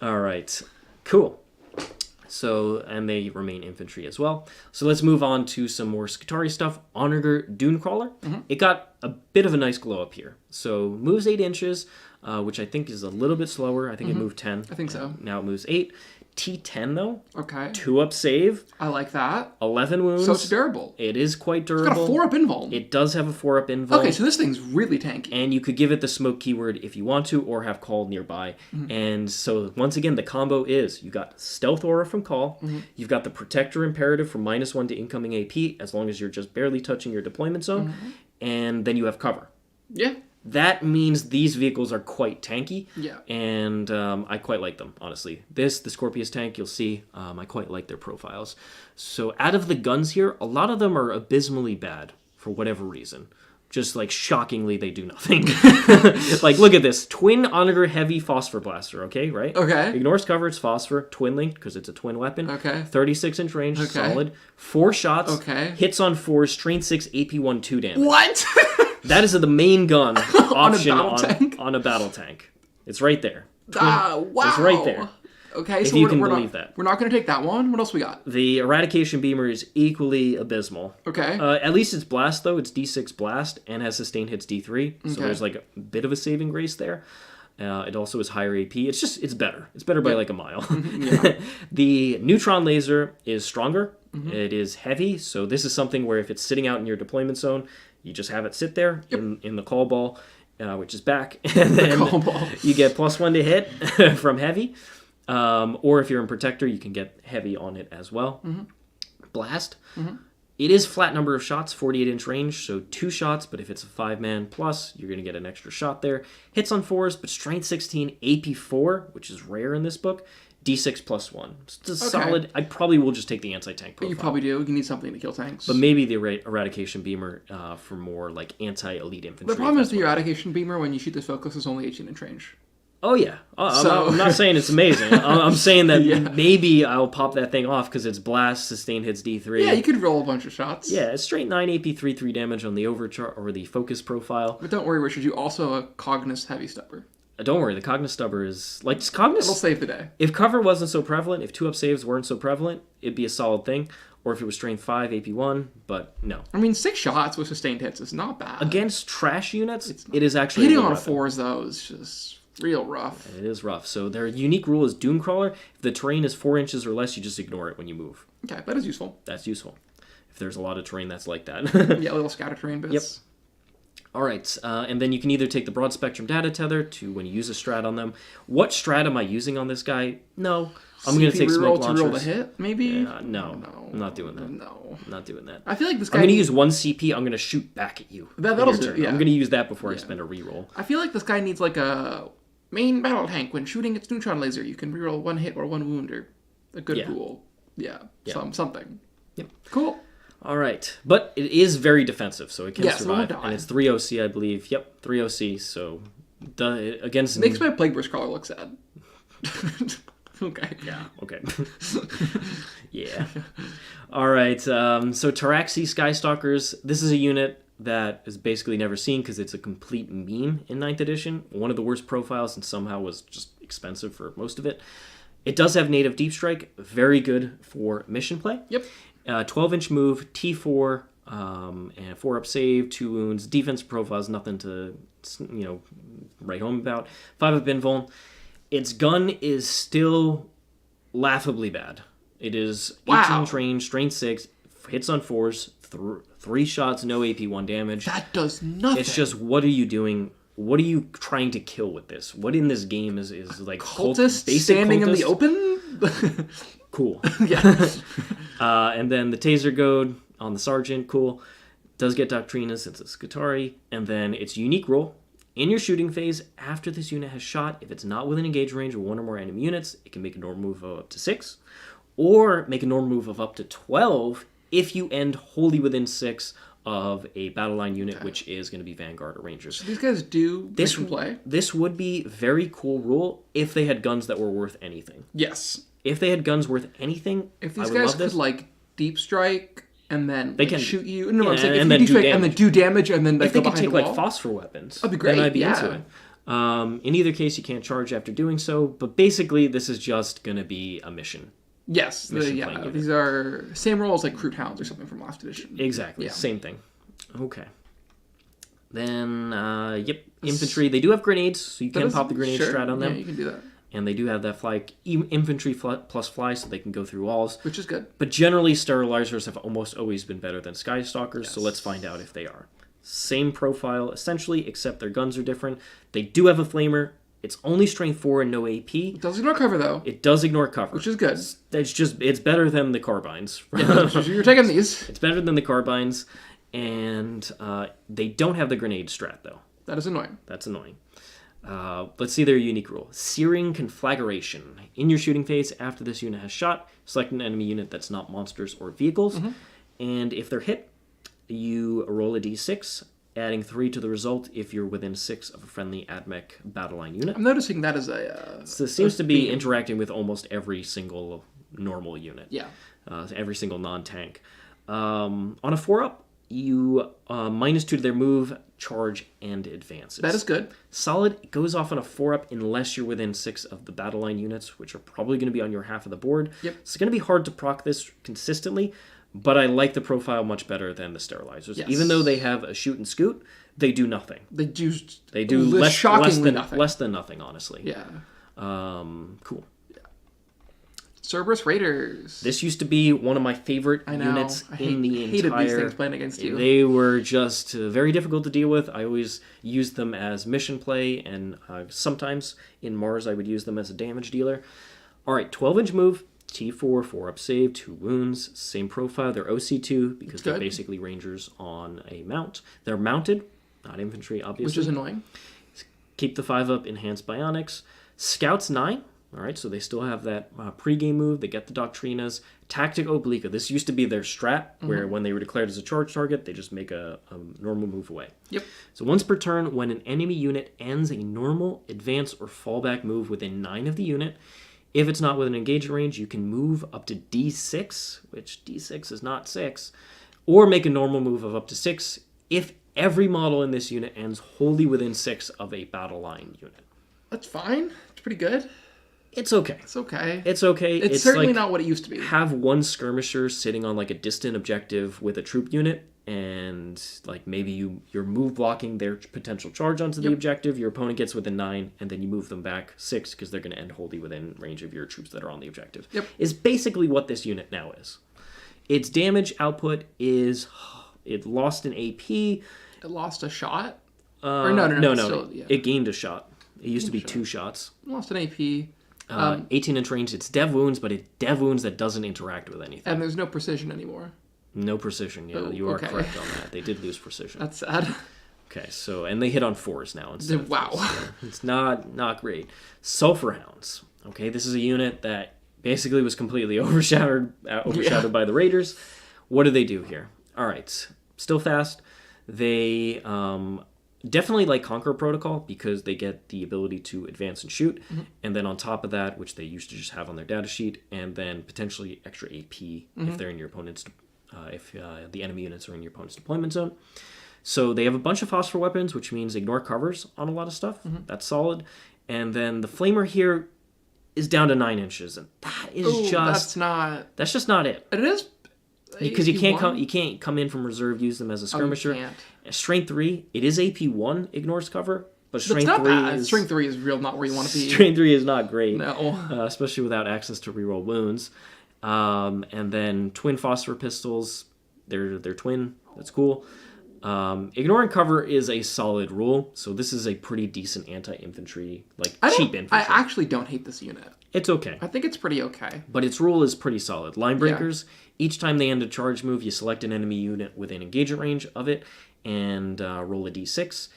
All right. Cool. So, and they remain infantry as well. So let's move on to some more Skitarii stuff. Onager Dunecrawler. It got a bit of a nice glow up here. So moves 8 inches, which I think is a little bit slower. I think it moved 10. I think so. Now it moves 8. T10 though. Okay. 2-up save. I like that. 11 wounds. So it's durable. It is quite durable. It's got a 4-up invuln. It does have a 4-up invuln. Okay, so this thing's really tanky. And you could give it the smoke keyword if you want to, or have Cawl nearby. And so, once again, the combo is, you got Stealth Aura from Cawl, you've got the Protector Imperative from -1 to incoming AP, as long as you're just barely touching your deployment zone, and then you have cover. Yeah. That means these vehicles are quite tanky, Yeah. and I quite like them, honestly. The Skorpius tank, you'll see, I quite like their profiles. So out of the guns here, a lot of them are abysmally bad, for whatever reason. Just, like, shockingly, they do nothing. Like, look at this. Twin Onager Heavy Phosphor Blaster, okay, right? Okay. Ignores cover, it's Phosphor. Twin linked, because it's a twin weapon. Okay. 36-inch range, Okay. solid. 4 shots. Okay. Hits on 4, Strength 6, AP1, 2 damage. What? That is the main gun option tank? on a battle tank. It's right there. Wow. It's right there. Okay, If so you we're, can we're believe not, that. We're not going to take that one. What else we got? The Eradication Beamer is equally abysmal. Okay. At least it's Blast, though. It's D6 Blast and has Sustained Hits D3. So there's like a bit of a saving grace there. It also is higher AP. It's better. It's better by like a mile. The Neutron Laser is stronger. It is heavy. So this is something where if it's sitting out in your deployment zone, you just have it sit there in the call ball, which is back. And then you get +1 to hit from heavy. Or if you're in Protector, you can get heavy on it as well. Blast. It is flat number of shots, 48-inch range, so 2 shots, but if it's a 5-man plus, you're going to get an extra shot there. Hits on 4s, but Strength 16, AP4, which is rare in this book, D6 +1. It's a solid. I probably will just take the anti-tank profile. You probably do. You need something to kill tanks. But maybe the Eradication Beamer for more like anti-elite infantry. The problem is the Eradication Beamer, when you shoot this focus, is only 18-inch range. Oh, yeah. I'm not saying it's amazing. I'm saying that maybe I'll pop that thing off because it's Blast, Sustained Hits D3. Yeah, you could roll a bunch of shots. Yeah, it's straight 9 AP 3 damage on the overchart or the focus profile. But don't worry, Richard, you also a Cognus Heavy Stubber. Don't worry, the Cognus Stubber is... Like, Cognus... It'll save the day. If cover wasn't so prevalent, if 2-up saves weren't so prevalent, it'd be a solid thing. Or if it was Strength 5, AP1, but no. I mean, 6 shots with Sustained Hits is not bad. Against trash units, it is actually... Hitting on 4s, though, is just... real rough. It is rough. So their unique rule is Dunecrawler. If the terrain is 4 inches or less, you just ignore it when you move. Okay, that is useful. That's useful. If there's a lot of terrain that's like that. Yeah, little scatter terrain bits. Yep. All right, and then you can either take the broad spectrum data tether to when you use a strat on them. What strat am I using on this guy? No. I'm going to take smoke launchers. To roll the hit, maybe? No, I'm not doing that. No. I'm not doing that. I feel like this guy... I'm going to use 1 CP. I'm going to shoot back at you. That'll do, yeah. I'm going to use that before I spend a reroll. I feel like this guy needs like a main battle tank. When shooting its neutron laser, you can reroll 1 hit or 1 wound or a good pool. Yeah, something. Yep. Cool. All right. But it is very defensive, so it can survive. It won't die. And it's 3 OC, I believe. Yep, 3 OC, so against... Makes my Plague Burst Crawler look sad. Okay. Yeah, okay. Yeah. All right, so Pteraxii Skystalkers, this is a unit that is basically never seen because it's a complete meme in 9th edition. One of the worst profiles and somehow was just expensive for most of it. It does have native deep strike, very good for mission play. Yep. 12-inch move, T4, and 4-up save, 2 wounds. Defense profile is nothing to, write home about. 5-up invuln. Its gun is still laughably bad. It is 18-inch range, strength 6, hits on 4s, 3 shots, no AP, 1 damage. That does nothing. It's just, what are you doing? What are you trying to kill with this? What in this game is like cultist standing in the open? Cool. Yeah. And then the Taser Goad on the Sergeant, cool. Does get Doctrina since it's Skitarii. And then its unique role. In your shooting phase, after this unit has shot, if it's not within engage range of 1 or more enemy units, it can make a normal move of up to 6. Or make a normal move of up to 12 if you end wholly within 6 of a battle line unit, which is going to be Vanguard or Rangers. So these guys do mission play? This would be very cool rule if they had guns that were worth anything. Yes. If they had guns worth anything, if these guys could deep strike and then they can shoot you, I'm saying and if then deep strike and then do damage and then if go they could behind take phosphor weapons, that'd be great. Then I'd be into it. In either case, you can't charge after doing so, but basically, this is just going to be a mission. Yes, these are same roles like Crude Hounds or something from last edition. Exactly, same thing. Okay. Then, infantry. They do have grenades, so you can pop the grenade strat on them. Yeah, you can do that. And they do have that infantry plus fly, so they can go through walls. Which is good. But generally, Sterilizers have almost always been better than Skystalkers, so let's find out if they are. Same profile, essentially, except their guns are different. They do have a flamer. It's only strength 4 and no AP. It does ignore cover, though. It does ignore cover. Which is good. It's better than the carbines. Yeah, you're taking these. It's better than the carbines. And they don't have the grenade strat, though. That is annoying. That's annoying. Let's see their unique rule. Searing Conflagration. In your shooting phase, after this unit has shot, select an enemy unit that's not monsters or vehicles. Mm-hmm. And if they're hit, you roll a d6, adding 3 to the result if you're within 6 of a friendly AdMech battle line unit. I'm noticing that as a... So it seems to be interacting with almost every single normal unit. Yeah. Every single non-tank. On a 4-up, you -2 to their move, charge, and advances. That is good. Solid, it goes off on a 4-up unless you're within 6 of the battle line units, which are probably going to be on your half of the board. Yep. It's going to be hard to proc this consistently, but I like the profile much better than the Sterilizers. Yes. Even though they have a shoot and scoot, they do nothing. They do less than nothing, honestly. Yeah. Cool. Serberys Raiders. This used to be one of my favorite units in the entire... I hated these things playing against you. They were just very difficult to deal with. I always used them as mission play, and sometimes in Mars I would use them as a damage dealer. All right, 12-inch move, T4, 4-up save, 2 wounds, same profile. They're OC2 because they're basically Rangers on a mount. They're mounted, not infantry, obviously. Which is annoying. Keep the 5-up, enhanced bionics. Scouts 9. All right, so they still have that pregame move. They get the Doctrinas. Tactic Oblique. This used to be their strat, where when they were declared as a charge target, they just make a normal move away. Yep. So once per turn, when an enemy unit ends a normal, advance, or fallback move within 9 of the unit, if it's not within engagement range, you can move up to D6, which D6 is not 6, or make a normal move of up to 6 if every model in this unit ends wholly within 6 of a battle line unit. That's fine. It's pretty good. It's okay. It's okay. It's okay. It's certainly not what it used to be. Have one skirmisher sitting on like a distant objective with a troop unit, and like maybe you're move blocking their potential charge onto the objective. Your opponent gets within 9, and then you move them back 6 because they're going to end wholly within range of your troops that are on the objective. Yep. Is basically what this unit now is. Its damage output is it lost an AP. It lost a shot. No. Still, It gained a shot. It used to be 2 shots. It lost an AP. 18-inch range. It's dev wounds, but it's dev wounds that doesn't interact with anything. And there's no precision anymore. No precision. Yeah, you are correct on that. They did lose precision. That's sad. Okay, so and they hit on 4s now instead of 3s, so it's not great. Sulphurhounds. Okay, this is a unit that basically was completely overshadowed by the Raiders. What do they do here? All right, still fast. They Definitely like Conqueror Protocol because they get the ability to advance and shoot. And then on top of that, which they used to just have on their data sheet, and then potentially extra AP if they're in your opponent's, if the enemy units are in your opponent's deployment zone. So they have a bunch of phosphor weapons, which means ignore covers on a lot of stuff. That's solid. And then the Flamer here is down to 9 inches, and that is that's just not it. It is because you can't come in from reserve, use them as a skirmisher. Strength 3, it is AP 1 ignores cover, but strength 3 is strength 3 is real not where you want to be. Strength 3 is not great. No, especially without access to reroll wounds. And then twin phosphor pistols, they're twin. That's cool. Ignoring cover is a solid rule, so this is a pretty decent anti-infantry, cheap infantry. I actually don't hate this unit. It's okay. I think it's pretty okay. But its rule is pretty solid. Line breakers, each time they end a charge move, you select an enemy unit within engagement range of it and roll a d6.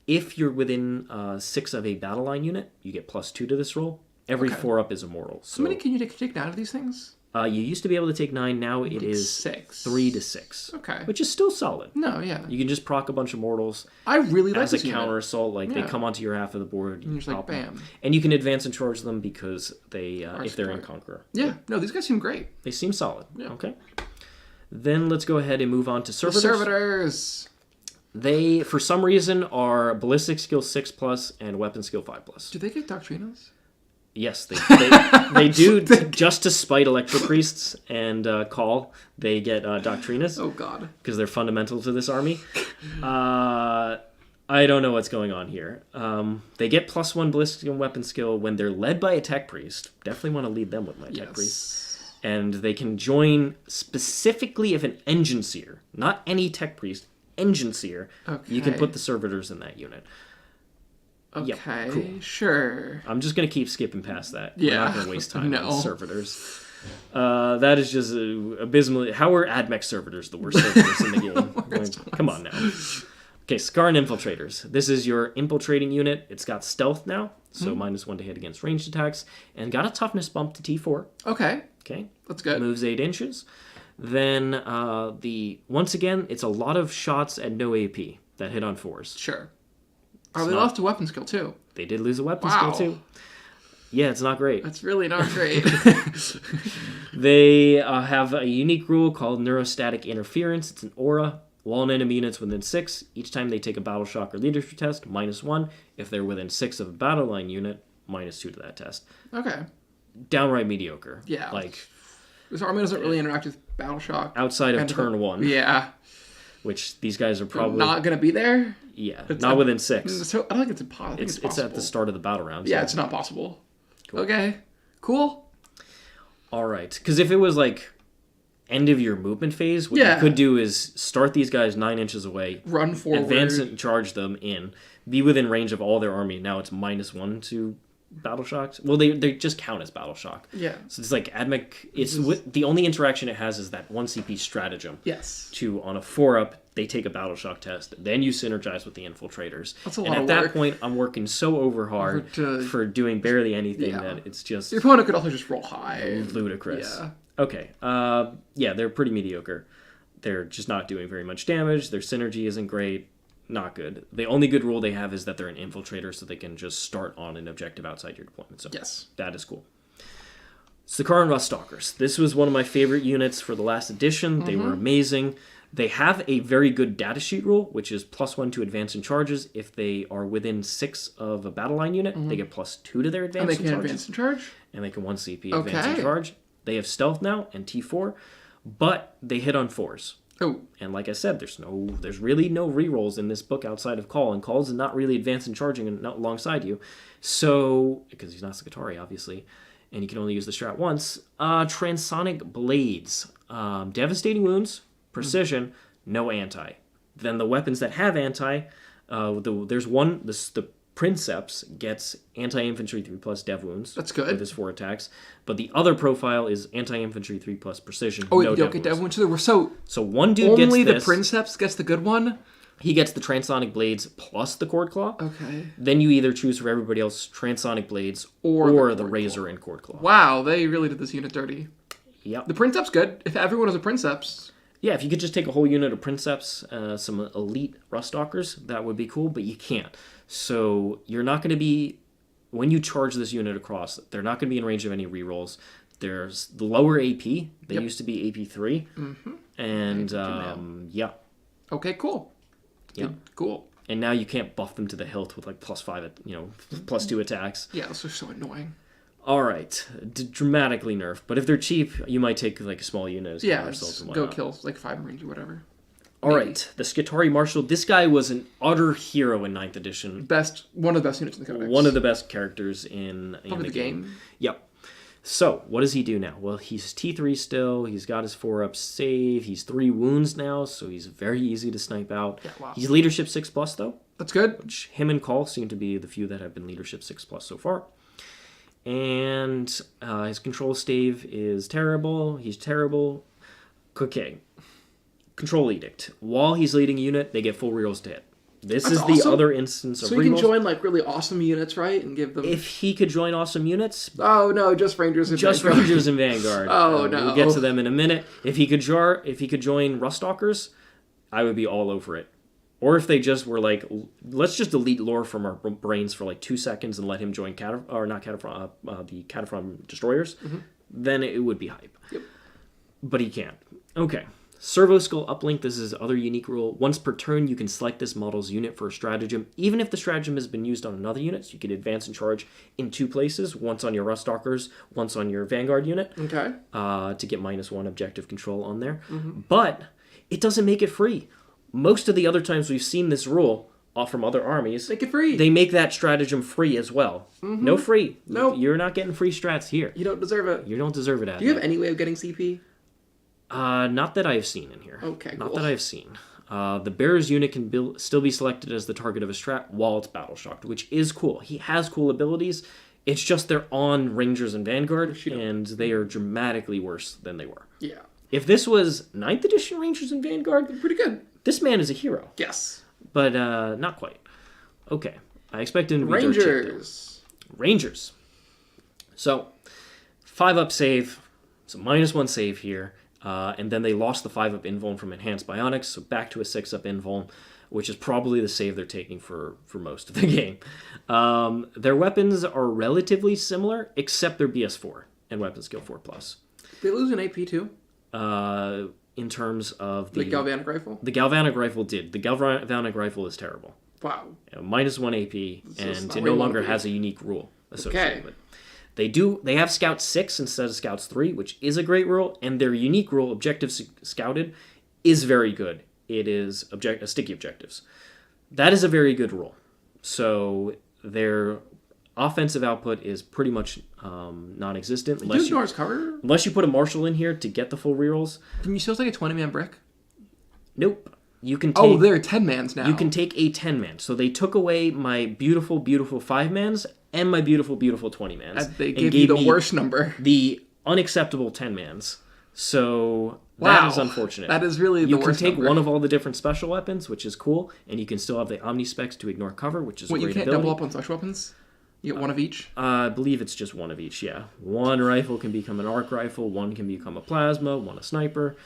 If you're within 6 of a battle line unit, you get +2 to this roll. Every 4-up is immortal. So how many can you take out of these things? You used to be able to take 9, now it is 6. 3 to 6. Okay. Which is still solid. No, yeah. You can just proc a bunch of mortals. I really like as this a counter assault. They come onto your half of the board. And you're just like, bam. And you can advance and charge them because they, if they're in Conqueror. Yeah. No, these guys seem great. They seem solid. Yeah. Okay. Then let's go ahead and move on to Servitors. Servitors. They, for some reason, are ballistic skill 6+ and weapon skill 5+. Do they get Doctrinas? Yes, they do. Just to spite Electro-Priests and Cawl, they get Doctrinas. Oh, God. Because they're fundamental to this army. I don't know what's going on here. They get +1 ballistic and weapon skill when they're led by a Tech Priest. Definitely want to lead them with my Tech Priest. And they can join specifically if an Enginseer, not any Tech Priest, Enginseer, you can put the Servitors in that unit. Okay, yep, cool. Sure. I'm just going to keep skipping past that. Yeah. We're not going to waste time on Servitors. That is just abysmally... How are AdMech Servitors the worst Servitors in the game? Come on now. Okay, Sicarian Infiltrators. This is your infiltrating unit. It's got stealth now, so -1 to hit against ranged attacks, and got a toughness bump to T4. Okay. Okay. That's good. Moves 8 inches. Then, once again, it's a lot of shots at no AP that hit on 4s. Sure. They lost a weapon skill, too. They did lose a weapon skill, too. Yeah, it's not great. That's really not great. They have a unique rule called Neurostatic Interference. It's an aura. While an enemy unit's within 6, each time they take a battle shock or leadership test, -1. If they're within 6 of a battle line unit, -2 to that test. Okay. Downright mediocre. Yeah. This army doesn't really interact with battle shock. Outside of turn 1. Yeah. Which these guys are probably... not going to be there? Yeah, not within 6. So I don't think it's impossible. It's at the start of the battle round. Yeah, it's not possible. Cool. Okay, cool. All right, because if it was end of your movement phase, what you could do is start these guys 9 inches away, run forward, advance and charge them in, be within range of all their army. Now it's -1 to battle shocks. Well, they just count as battle shock. Yeah. So it's AdMech. It's the only interaction it has is that 1 CP stratagem. Yes. To on a 4-up, they take a battle shock test. Then you synergize with the infiltrators. That's a lot of work. And at that point, I'm working so hard for doing barely anything that it's just... Your opponent could also just roll high. Ludicrous. Yeah. Okay. They're pretty mediocre. They're just not doing very much damage. Their synergy isn't great. Not good. The only good rule they have is that they're an infiltrator, so they can just start on an objective outside your deployment zone. Yes. That is cool. Sicarian Ruststalkers. This was one of my favorite units for the last edition. They were amazing. They have a very good data sheet rule, which is +1 to advance and charges. If they are within 6 of a battle line unit, they get +2 to their advance and charges. And they can advance and charge? And they can 1 CP advance and charge. They have stealth now and T4, but they hit on 4s. Oh. And like I said, there's really no rerolls in this book outside of Cawl, and Call's not really advancing and charging alongside you. So, because he's not Skitarii, obviously, and you can only use the strat once. Transonic Blades. Devastating wounds, precision, no anti. Then the weapons that have anti, there's one, the Princeps gets anti-infantry 3+ dev wounds. That's good. With his 4 attacks. But the other profile is anti-infantry 3+ precision. Oh, you don't get dev wounds. So one dude gets only this. The Princeps gets the good one? He gets the Transonic Blades plus the Cord Claw. Okay. Then you either choose for everybody else Transonic Blades or the Razor and Cord Claw. Wow, they really did this unit dirty. Yep. The Princeps good. If everyone has a Princeps... Yeah, if you could just take a whole unit of Princeps, some elite Ruststalkers, that would be cool, but you can't. So you're not going to be, when you charge this unit across, they're not going to be in range of any rerolls. There's the lower AP. They used to be AP 3. And, yeah. Okay, cool. Yeah. Cool. And now you can't buff them to the hilt with like +5, +2 attacks. Yeah, those are so annoying. All right, dramatically nerfed. But if they're cheap, you might take like a small unit. Go kill like 5 range or whatever. All right, the Skitarii Marshal. This guy was an utter hero in 9th edition. One of the best units in the codex. One of the best characters in the game. Yep. So, what does he do now? Well, he's T3 still. He's got his 4-up save. He's 3 wounds now, so he's very easy to snipe out. Yeah, wow. He's leadership 6+, though. That's good. Which him and Cawl seem to be the few that have been leadership 6+ so far. And his control stave is terrible. He's terrible. Okay. Control edict. While he's leading a unit, they get full rerolls to hit. This is the other instance of rerolls. So you can join like really awesome units, right? And give them... If he could join awesome units... Oh, no, just Rangers and Vanguard. Just Rangers and Vanguard. Oh, no. We'll get to them in a minute. If he could join Ruststalkers, I would be all over it. Or if they just were like, let's just delete lore from our brains for like 2 seconds and let him join the Kataphron Destroyers, then it would be hype. Yep. But he can't. Okay. Servo Skull Uplink, this is other unique rule. Once per turn, you can select this model's unit for a stratagem. Even if the stratagem has been used on another unit, so you can advance and charge in 2 places, once on your Ruststalkers, once on your Vanguard unit. Okay. To get -1 objective control on there. But it doesn't make it free. Most of the other times we've seen this rule from other armies, make it free. They make that stratagem free as well. No free. Nope. You're not getting free strats here. You don't deserve it. You don't deserve it, Adam. Do you have any way of getting CP? Not that I've seen in here. Okay, Not cool. that I've seen. The Bearer's unit can still be selected as the target of a strat while it's battle shocked, which is cool. He has cool abilities. It's just they're on Rangers and Vanguard, and they are dramatically worse than they were. Yeah. If this was 9th edition Rangers and Vanguard, Pretty good. this man is a hero. Yes. But not quite. Okay. I expected him to be dirt cheap, though. Rangers. So, 5-up save. So, -1 save here. And then they lost the 5-up invuln from Enhanced Bionics, so back to a 6-up invuln, which is probably the save they're taking for most of the game. Their weapons are relatively similar, except they're BS4 and weapon skill 4+. They lose an AP too? In terms of the Galvanic Rifle? The Galvanic Rifle did. The Galvanic Rifle is terrible. Wow. -1 AP, and it no longer has a unique rule associated with it. They have Scout 6 instead of Scouts 3, which is a great rule, and their unique rule, Objectives Scouted, is very good. It is sticky objectives. That is a very good rule. So their offensive output is pretty much non-existent. Unless you put a Marshal in here to get the full rerolls. Can you still take a 20-man brick? Nope. You can take, they're 10-mans now. You can take a 10-man. So they took away my beautiful, beautiful 5-mans and my beautiful, beautiful 20-mans. They gave you the worst number. The unacceptable 10-mans. So that is unfortunate. That is really the worst You can take number. one of all the different special weapons, which is cool, and you can still have the Omnispecs to ignore cover, which is a great ability. You can't double up on special weapons? You get one of each? I believe it's just one of each, yeah. One rifle can become an arc rifle, one can become a plasma, one a sniper.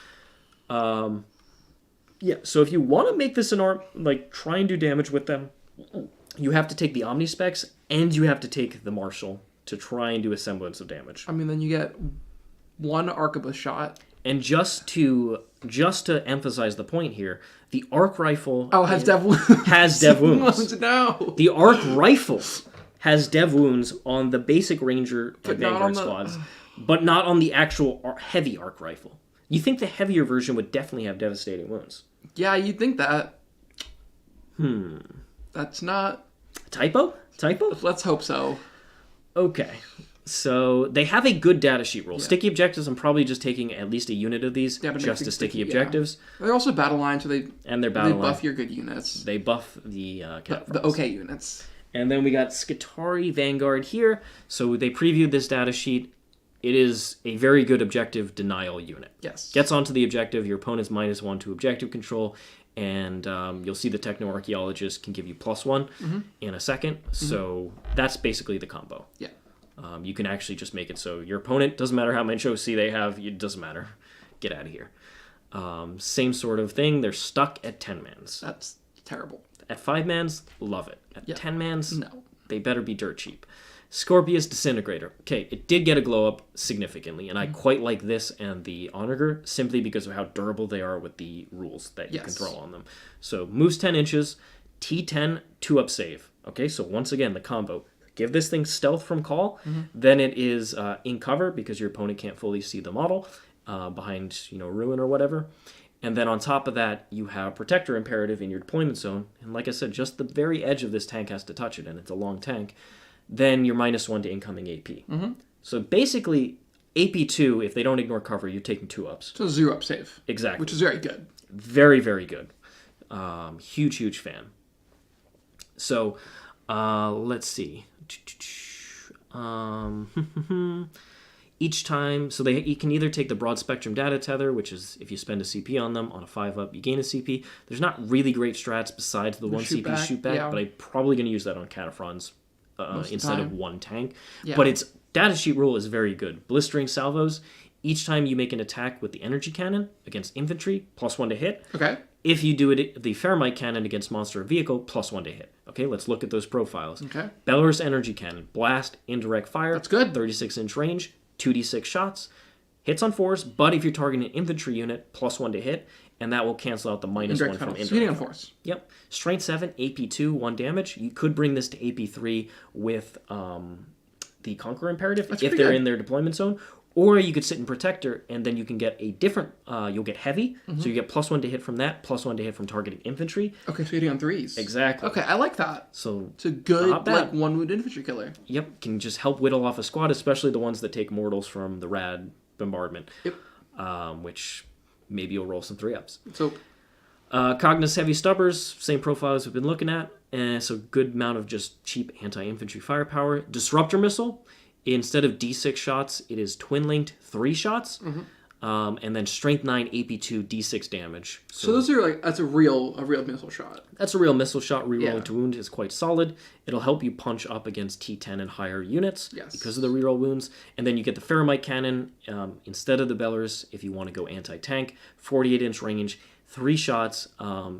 Yeah, so if you want to make this an arm, like, try and do damage with them, you have to take the Omnispecs, and you have to take the Marshal to try and do a semblance of damage. I mean, then you get one arquebus shot. And just to emphasize the point here, the arc rifle has dev wounds. Has dev wounds. No. The arc rifle has dev wounds on the basic Ranger and Vanguard squads, but not on the actual heavy arc rifle. You think the heavier version would definitely have devastating wounds. Yeah, you'd think that. That's not... Typo? Let's hope so. Okay. So they have a good data sheet rule. Yeah. Sticky objectives, I'm probably just taking at least a unit of these just to sticky objectives. Yeah. They're also battle lines, so they buff your good units. They buff the the okay units. And then we got Skitarii Vanguard here. So they previewed this data sheet. It is a very good objective denial unit. Yes. Gets onto the objective, your opponent's -1 to objective control, and you'll see the Technoarcheologist can give you +1 in a second. So that's basically the combo. Yeah. You can actually just make it so your opponent, doesn't matter how much OC they have, it doesn't matter. Get out of here. Same sort of thing. They're stuck at 10 mans. That's terrible. At 5 mans, love it. At 10 mans, no. They better be dirt cheap. Skorpius Disintegrator. Okay, it did get a glow up significantly, and I quite like this and the Onager simply because of how durable they are with the rules that you can throw on them. So moves 10 inches, T10, 2-up save. Okay, so once again, the combo. Give this thing stealth from call, then it is in cover because your opponent can't fully see the model behind, ruin or whatever. And then on top of that, you have Protector Imperative in your deployment zone. And like I said, just the very edge of this tank has to touch it, and it's a long tank. Then you're -1 to incoming AP. So basically, AP2, if they don't ignore cover, you're taking 2-ups. So 0-up save. Exactly. Which is very good. Very, very good. Huge fan. So, let's see. Each time, so you can either take the broad spectrum data tether, which is if you spend a CP on them, on a 5-up, you gain a CP. There's not really great strats besides the 1 CP shoot back, but I'm probably going to use that on Kataphrons instead of 1 tank. Yeah. But its data sheet rule is very good. Blistering salvos, each time you make an attack with the energy cannon against infantry, +1 to hit. Okay. If you do it, the Ferromite cannon against monster or vehicle, +1 to hit. Okay, let's look at those profiles. Okay. Belarus energy cannon, blast, indirect fire. That's good. 36-inch range, 2d6 shots, hits on 4s, but if you're targeting an infantry unit, +1 to hit, and that will cancel out the -1 from indirect force. Yep. Strength 7, AP2, 1 damage. You could bring this to AP3 with the Conqueror Imperative if they're in their deployment zone. Or you could sit in Protector, and then you can get a different... you'll get Heavy, so you get +1 to hit from that, +1 to hit from targeting infantry. Okay, so you're hitting on 3s. Exactly. Okay, I like that. So it's a good, 1-wound infantry killer. Yep, can just help whittle off a squad, especially the ones that take mortals from the Rad bombardment. Yep. Which maybe you'll roll some 3-ups. So... Cognos Heavy Stubbers, same profile as we've been looking at. So good amount of just cheap anti-infantry firepower. Disruptor Missile. Instead of D6 shots, it is twin-linked 3 shots, and then Strength 9 AP2 D6 damage. So those are that's a real missile shot. That's a real missile shot. Rerolling to wound is quite solid. It'll help you punch up against T10 and higher units because of the reroll wounds. And then you get the Ferromite cannon instead of the Belarus if you want to go anti-tank. 48-inch range. 3 shots,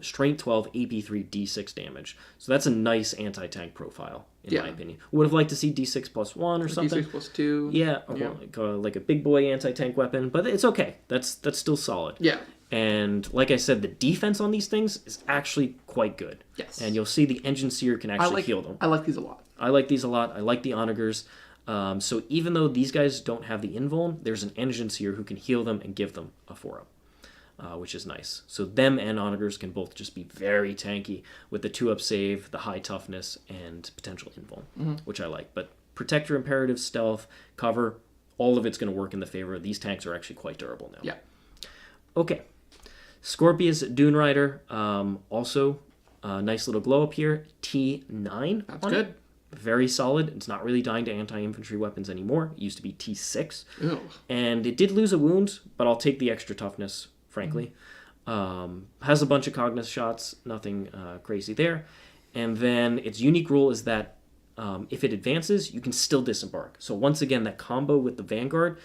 Strength 12, AP3, D6 damage. So that's a nice anti-tank profile, in my opinion. Would have liked to see D6 +1 or something. D6 +2. Yeah, like a big boy anti-tank weapon, but it's okay. That's still solid. Yeah. And like I said, the defense on these things is actually quite good. Yes. And you'll see the Enginseer can actually heal them. I like these a lot. I like these a lot. I like the Onagers. So even though these guys don't have the invuln, there's an Enginseer who can heal them and give them a 4-up. Which is nice. So them and Onagers can both just be very tanky with the 2-up save, the high toughness, and potential invuln, which I like. But Protector Imperative, Stealth, Cover, all of it's going to work in the favor. These tanks are actually quite durable now. Yeah. Okay. Skorpius Dunerider, also a nice little glow up here. T9. That's good. Very solid. It's not really dying to anti-infantry weapons anymore. It used to be T6. Ew. And it did lose a wound, but I'll take the extra toughness, frankly. Has a bunch of Cognos shots, nothing crazy there. And then its unique rule is that if it advances, you can still disembark. So once again, that combo with the Vanguard,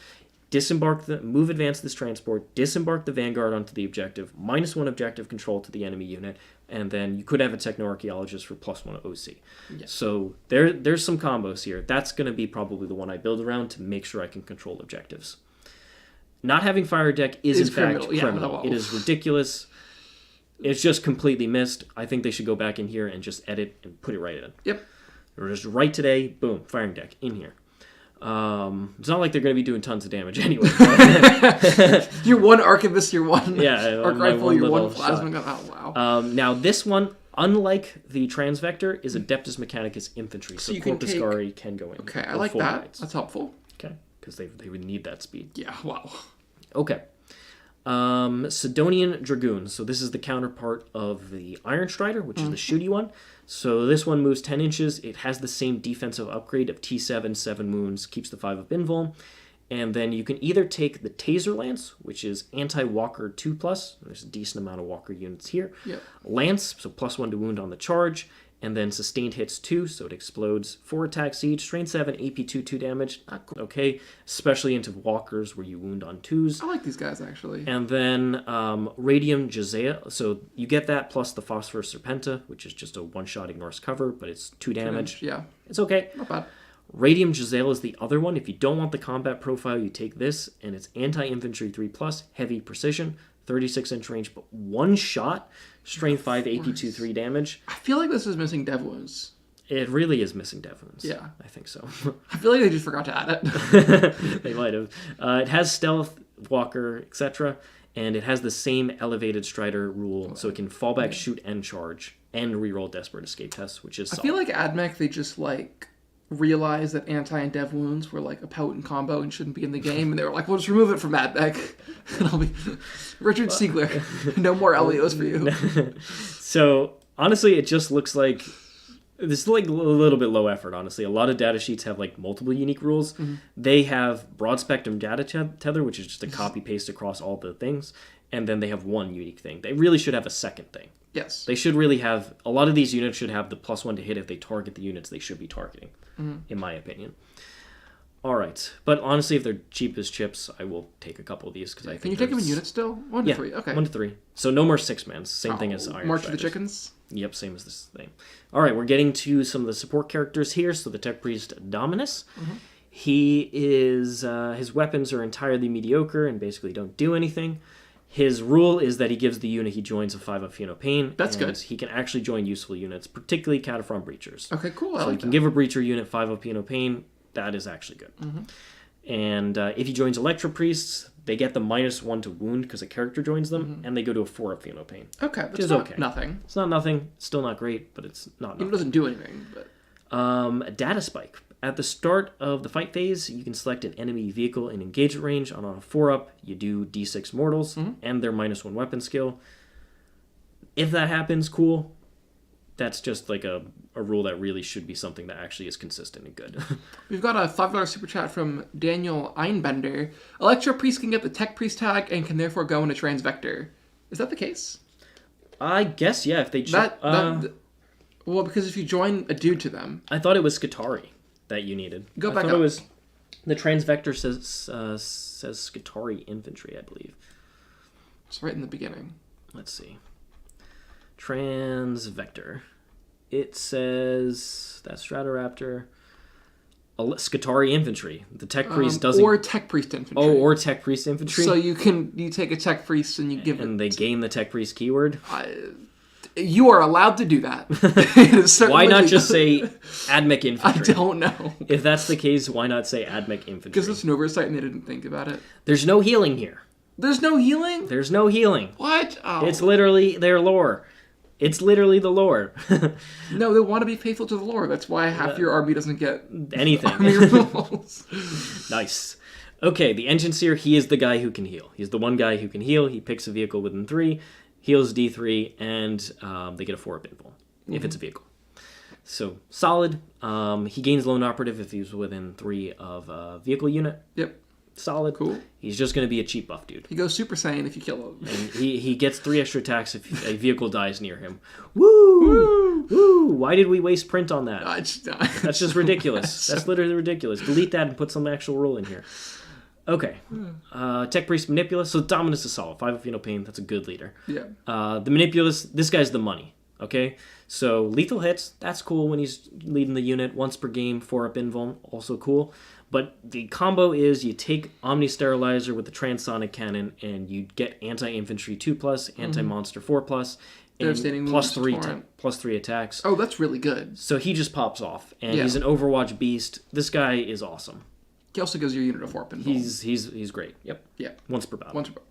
move advance this transport, disembark the Vanguard onto the objective, -1 objective control to the enemy unit, and then you could have a Technoarcheologist for +1 OC. Yes. So there's some combos here. That's going to be probably the one I build around to make sure I can control objectives. Not having fire deck is in fact criminal. It is ridiculous. It's just completely missed. I think they should go back in here and just edit and put it right in. Yep. Or just right today, boom, firing deck in here. It's not like they're going to be doing tons of damage anyway. You're one Archivist, you're one Arc Rifle, you're one Plasma Gun. Oh, wow. Now, this one, unlike the Transvector, is Adeptus Mechanicus Infantry, so Corpuscarii can go in. Okay, I like that. Rides. That's helpful. Okay, because they would need that speed. Yeah, wow. Okay. Sydonian Dragoons. So this is the counterpart of the Ironstrider, which is the shooty one. So this one moves 10 inches. It has the same defensive upgrade of T7, 7 wounds, keeps the 5-up invuln. And then you can either take the Taser Lance, which is anti-Walker 2+. There's a decent amount of Walker units here. Yep. Lance, so +1 to wound on the charge. And then sustained hits 2, so it explodes. 4 attack siege, strength 7, AP 2 damage. Not okay, especially into walkers where you wound on 2s. I like these guys, actually. And then Radium Jazea, so you get that plus the Phosphorus Serpenta, which is just a one-shot ignores cover, but it's 2 damage. Yeah. It's okay. Not bad. Radium Jazale is the other one. If you don't want the combat profile, you take this, and it's anti-infantry 3+, heavy precision, 36-inch range, but one shot, strength 5, AP 2, 3 damage. I feel like this is missing dev wounds. It really is missing dev wounds. Yeah. I think so. I feel like they just forgot to add it. They might have. It has stealth, walker, etc., and it has the same elevated Strider rule, so it can fall back, shoot, and charge, and reroll Desperate Escape tests, which is solid. I feel like AdMech, they just, like, realized that anti and dev wounds were, like, a potent combo and shouldn't be in the game, and they were like, we'll just remove it from AdMech. And I'll be... Richard Siegler, no more Elios for you. So, honestly, it just looks like... This is like a little bit low effort, honestly. A lot of data sheets have like multiple unique rules. Mm-hmm. They have broad spectrum data tether, which is just a copy paste across all the things. And then they have one unique thing. They really should have a second thing. Yes. They should really have, a lot of these units should have the +1 to hit if they target the units they should be targeting, in my opinion. All right. But honestly, if they're cheap as chips, I will take a couple of these. Because I think Can you take them in units still? 1 to 3, okay. 1 to 3. So no more 6-mans. Same thing as Ironstriders. March of the Chickens? Yep, same as this thing. All right, we're getting to some of the support characters here. So the Tech Priest Dominus. Mm-hmm. He is, his weapons are entirely mediocre and basically don't do anything. His rule is that he gives the unit he joins a 5-up Feel No Pain. That's good. He can actually join useful units, particularly Kataphron Breachers. Okay, cool. So you can give a Breacher unit 5-up Feel No Pain. That is actually good. Mm-hmm. And if he joins Electro-Priests, they get the -1 to wound because a character joins them, and they go to a 4-up Feel No Pain. Okay, that's which is not okay. Nothing. It's not nothing. Still not great, but it's not nothing. It doesn't do anything, but... A data spike. At the start of the fight phase, you can select an enemy vehicle in engagement range. On a 4-up, you do D6 mortals and their -1 weapon skill. If that happens, cool. That's just like a rule that really should be something that actually is consistent and good. We've got a $5 super chat from Daniel Einbender. Electro-Priest can get the Tech Priest tag and can therefore go into Transvector. Is that the case? I guess, yeah. If they well, because if you join a dude to them... I thought it was Skitarii that you needed. Go back I up. thought it was... The Transvector says Skitarii Infantry, I believe. It's right in the beginning. Let's see. Transvector. It says that Stratoraptor. Skitarii Infantry. The Tech Priest doesn't... Or Tech Priest Infantry. Oh, or Tech Priest Infantry. So you take a Tech Priest and you give it... And they gain the Tech Priest keyword. You are allowed to do that. Why not just say AdMech Infantry? I don't know. If that's the case, why not say AdMech Infantry? Because it's an oversight and they didn't think about it. There's no healing here. There's no healing? There's no healing. What? Oh. It's literally their lore. It's literally the lore. No, they want to be faithful to the lore. That's why half your army doesn't get anything. Army rules. Nice. Okay, the Enginseer, he is the guy who can heal. He's the one guy who can heal. He picks a vehicle within 3, heals D3, and they get a 4-up invul, if it's a vehicle. So, solid. He gains Lone Operative if he's within 3 of a vehicle unit. Yep. Solid. Cool. He's just going to be a cheap buff dude. He goes Super Saiyan if you kill him. And he gets 3 extra attacks if a vehicle dies near him. Woo! Woo! Woo! Why did we waste print on that? That's just ridiculous. That's literally ridiculous. Delete that and put some actual roll in here. Okay. Tech Priest Manipulus. So Dominus is solid. 5 of Feel No Pain. That's a good leader. Yeah. The Manipulus, this guy's the money. Okay? So lethal hits, that's cool when he's leading the unit. Once per game, 4-up invuln, also cool. But the combo is you take Omni Sterilizer with the Transonic Cannon and you get anti-infantry 2+, anti-monster 4+, and +3 attacks. Oh, that's really good. So he just pops off, and he's an Overwatch beast. This guy is awesome. He also gives your unit a 4-up invuln. He's great. Yep. Yeah. Once per battle. Once per battle.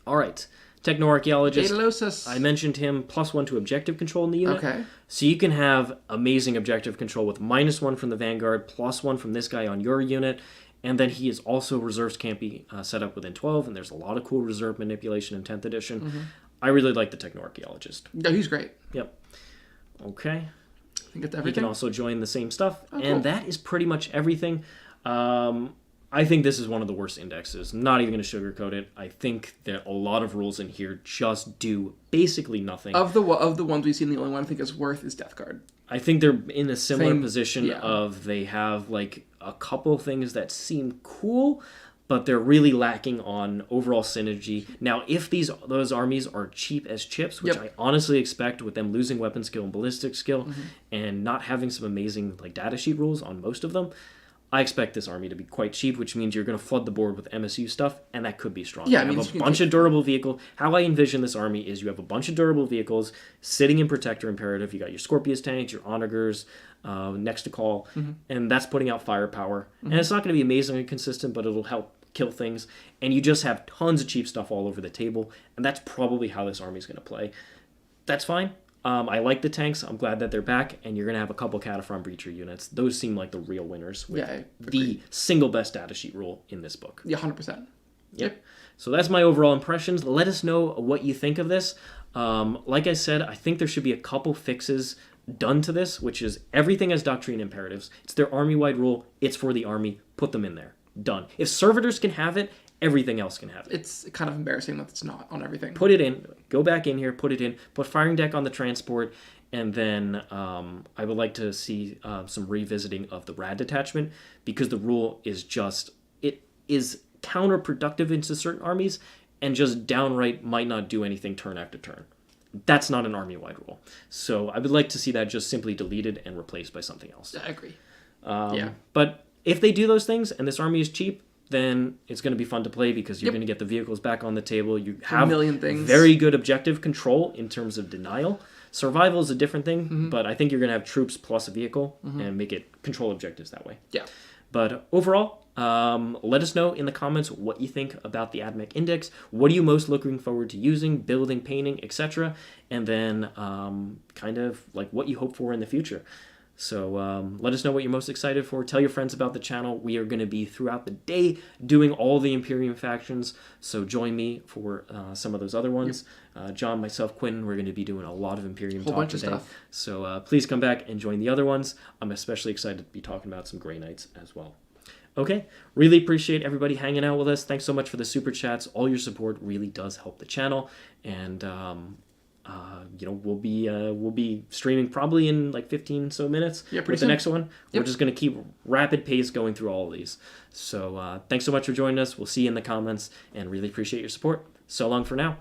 All right. Technoarcheologist. Datalosis. I mentioned him, +1 to objective control in the unit. Okay. So you can have amazing objective control with -1 from the Vanguard, +1 from this guy on your unit, and then he is also reserves can't be set up within 12, and there's a lot of cool reserve manipulation in 10th edition. I really like the Technoarcheologist. No, he's great. Yep. Okay. I think it's everything. He can also join the same stuff, cool. and that is pretty much everything. I think this is one of the worst indexes. Not even going to sugarcoat it. I think that a lot of rules in here just do basically nothing. Of the ones we've seen, the only one I think is worth is Death Guard. I think they're in a similar position yeah. of they have like a couple things that seem cool, but they're really lacking on overall synergy. Now, if those armies are cheap as chips, which I honestly expect with them losing weapon skill and ballistic skill and not having some amazing like data sheet rules on most of them, I expect this army to be quite cheap, which means you're going to flood the board with MSU stuff, and that could be strong. Yeah, you have a bunch of durable vehicles. How I envision this army is you have a bunch of durable vehicles sitting in Protector Imperative. You got your Skorpius tanks, your Onagers, next to Cawl, and that's putting out firepower. And it's not going to be amazingly consistent, but it'll help kill things. And you just have tons of cheap stuff all over the table, and that's probably how this army is going to play. That's fine. I like the tanks. I'm glad that they're back, and you're going to have a couple Kataphron Breacher units. Those seem like the real winners with the single best data sheet rule in this book. Yeah, 100%. Yep. So that's my overall impressions. Let us know what you think of this. Like I said, I think there should be a couple fixes done to this, which is everything has Doctrine Imperatives. It's their army-wide rule. It's for the army. Put them in there. Done. If Servitors can have it, everything else can have it. It's kind of embarrassing that it's not on everything. Put it in. Go back in here. Put it in. Put Firing Deck on the transport. And then I would like to see some revisiting of the Rad detachment, because the rule is just, it is counterproductive into certain armies and just downright might not do anything turn after turn. That's not an army-wide rule. So I would like to see that just simply deleted and replaced by something else. I agree. But if they do those things and this army is cheap, then it's going to be fun to play because you're going to get the vehicles back on the table. You have a million things. Very good objective control in terms of denial. Survival is a different thing, but I think you're going to have troops plus a vehicle and make it control objectives that way. Yeah. But overall, let us know in the comments what you think about the AdMech Index. What are you most looking forward to using, building, painting, etc.? And then kind of like what you hope for in the future. So let us know what you're most excited for. Tell your friends about the channel. We are going to be throughout the day doing all the Imperium factions. So join me for some of those other ones. John, myself, Quentin, we're going to be doing a lot of Imperium talk today. Of stuff. So please come back and join the other ones. I'm especially excited to be talking about some Grey Knights as well. Okay, really appreciate everybody hanging out with us. Thanks so much for the super chats. All your support really does help the channel. And we'll be streaming probably in like 15 so minutes with the next one. We're just going to keep rapid pace going through all of these. So thanks so much for joining us. We'll see you in the comments and really appreciate your support. So long for now.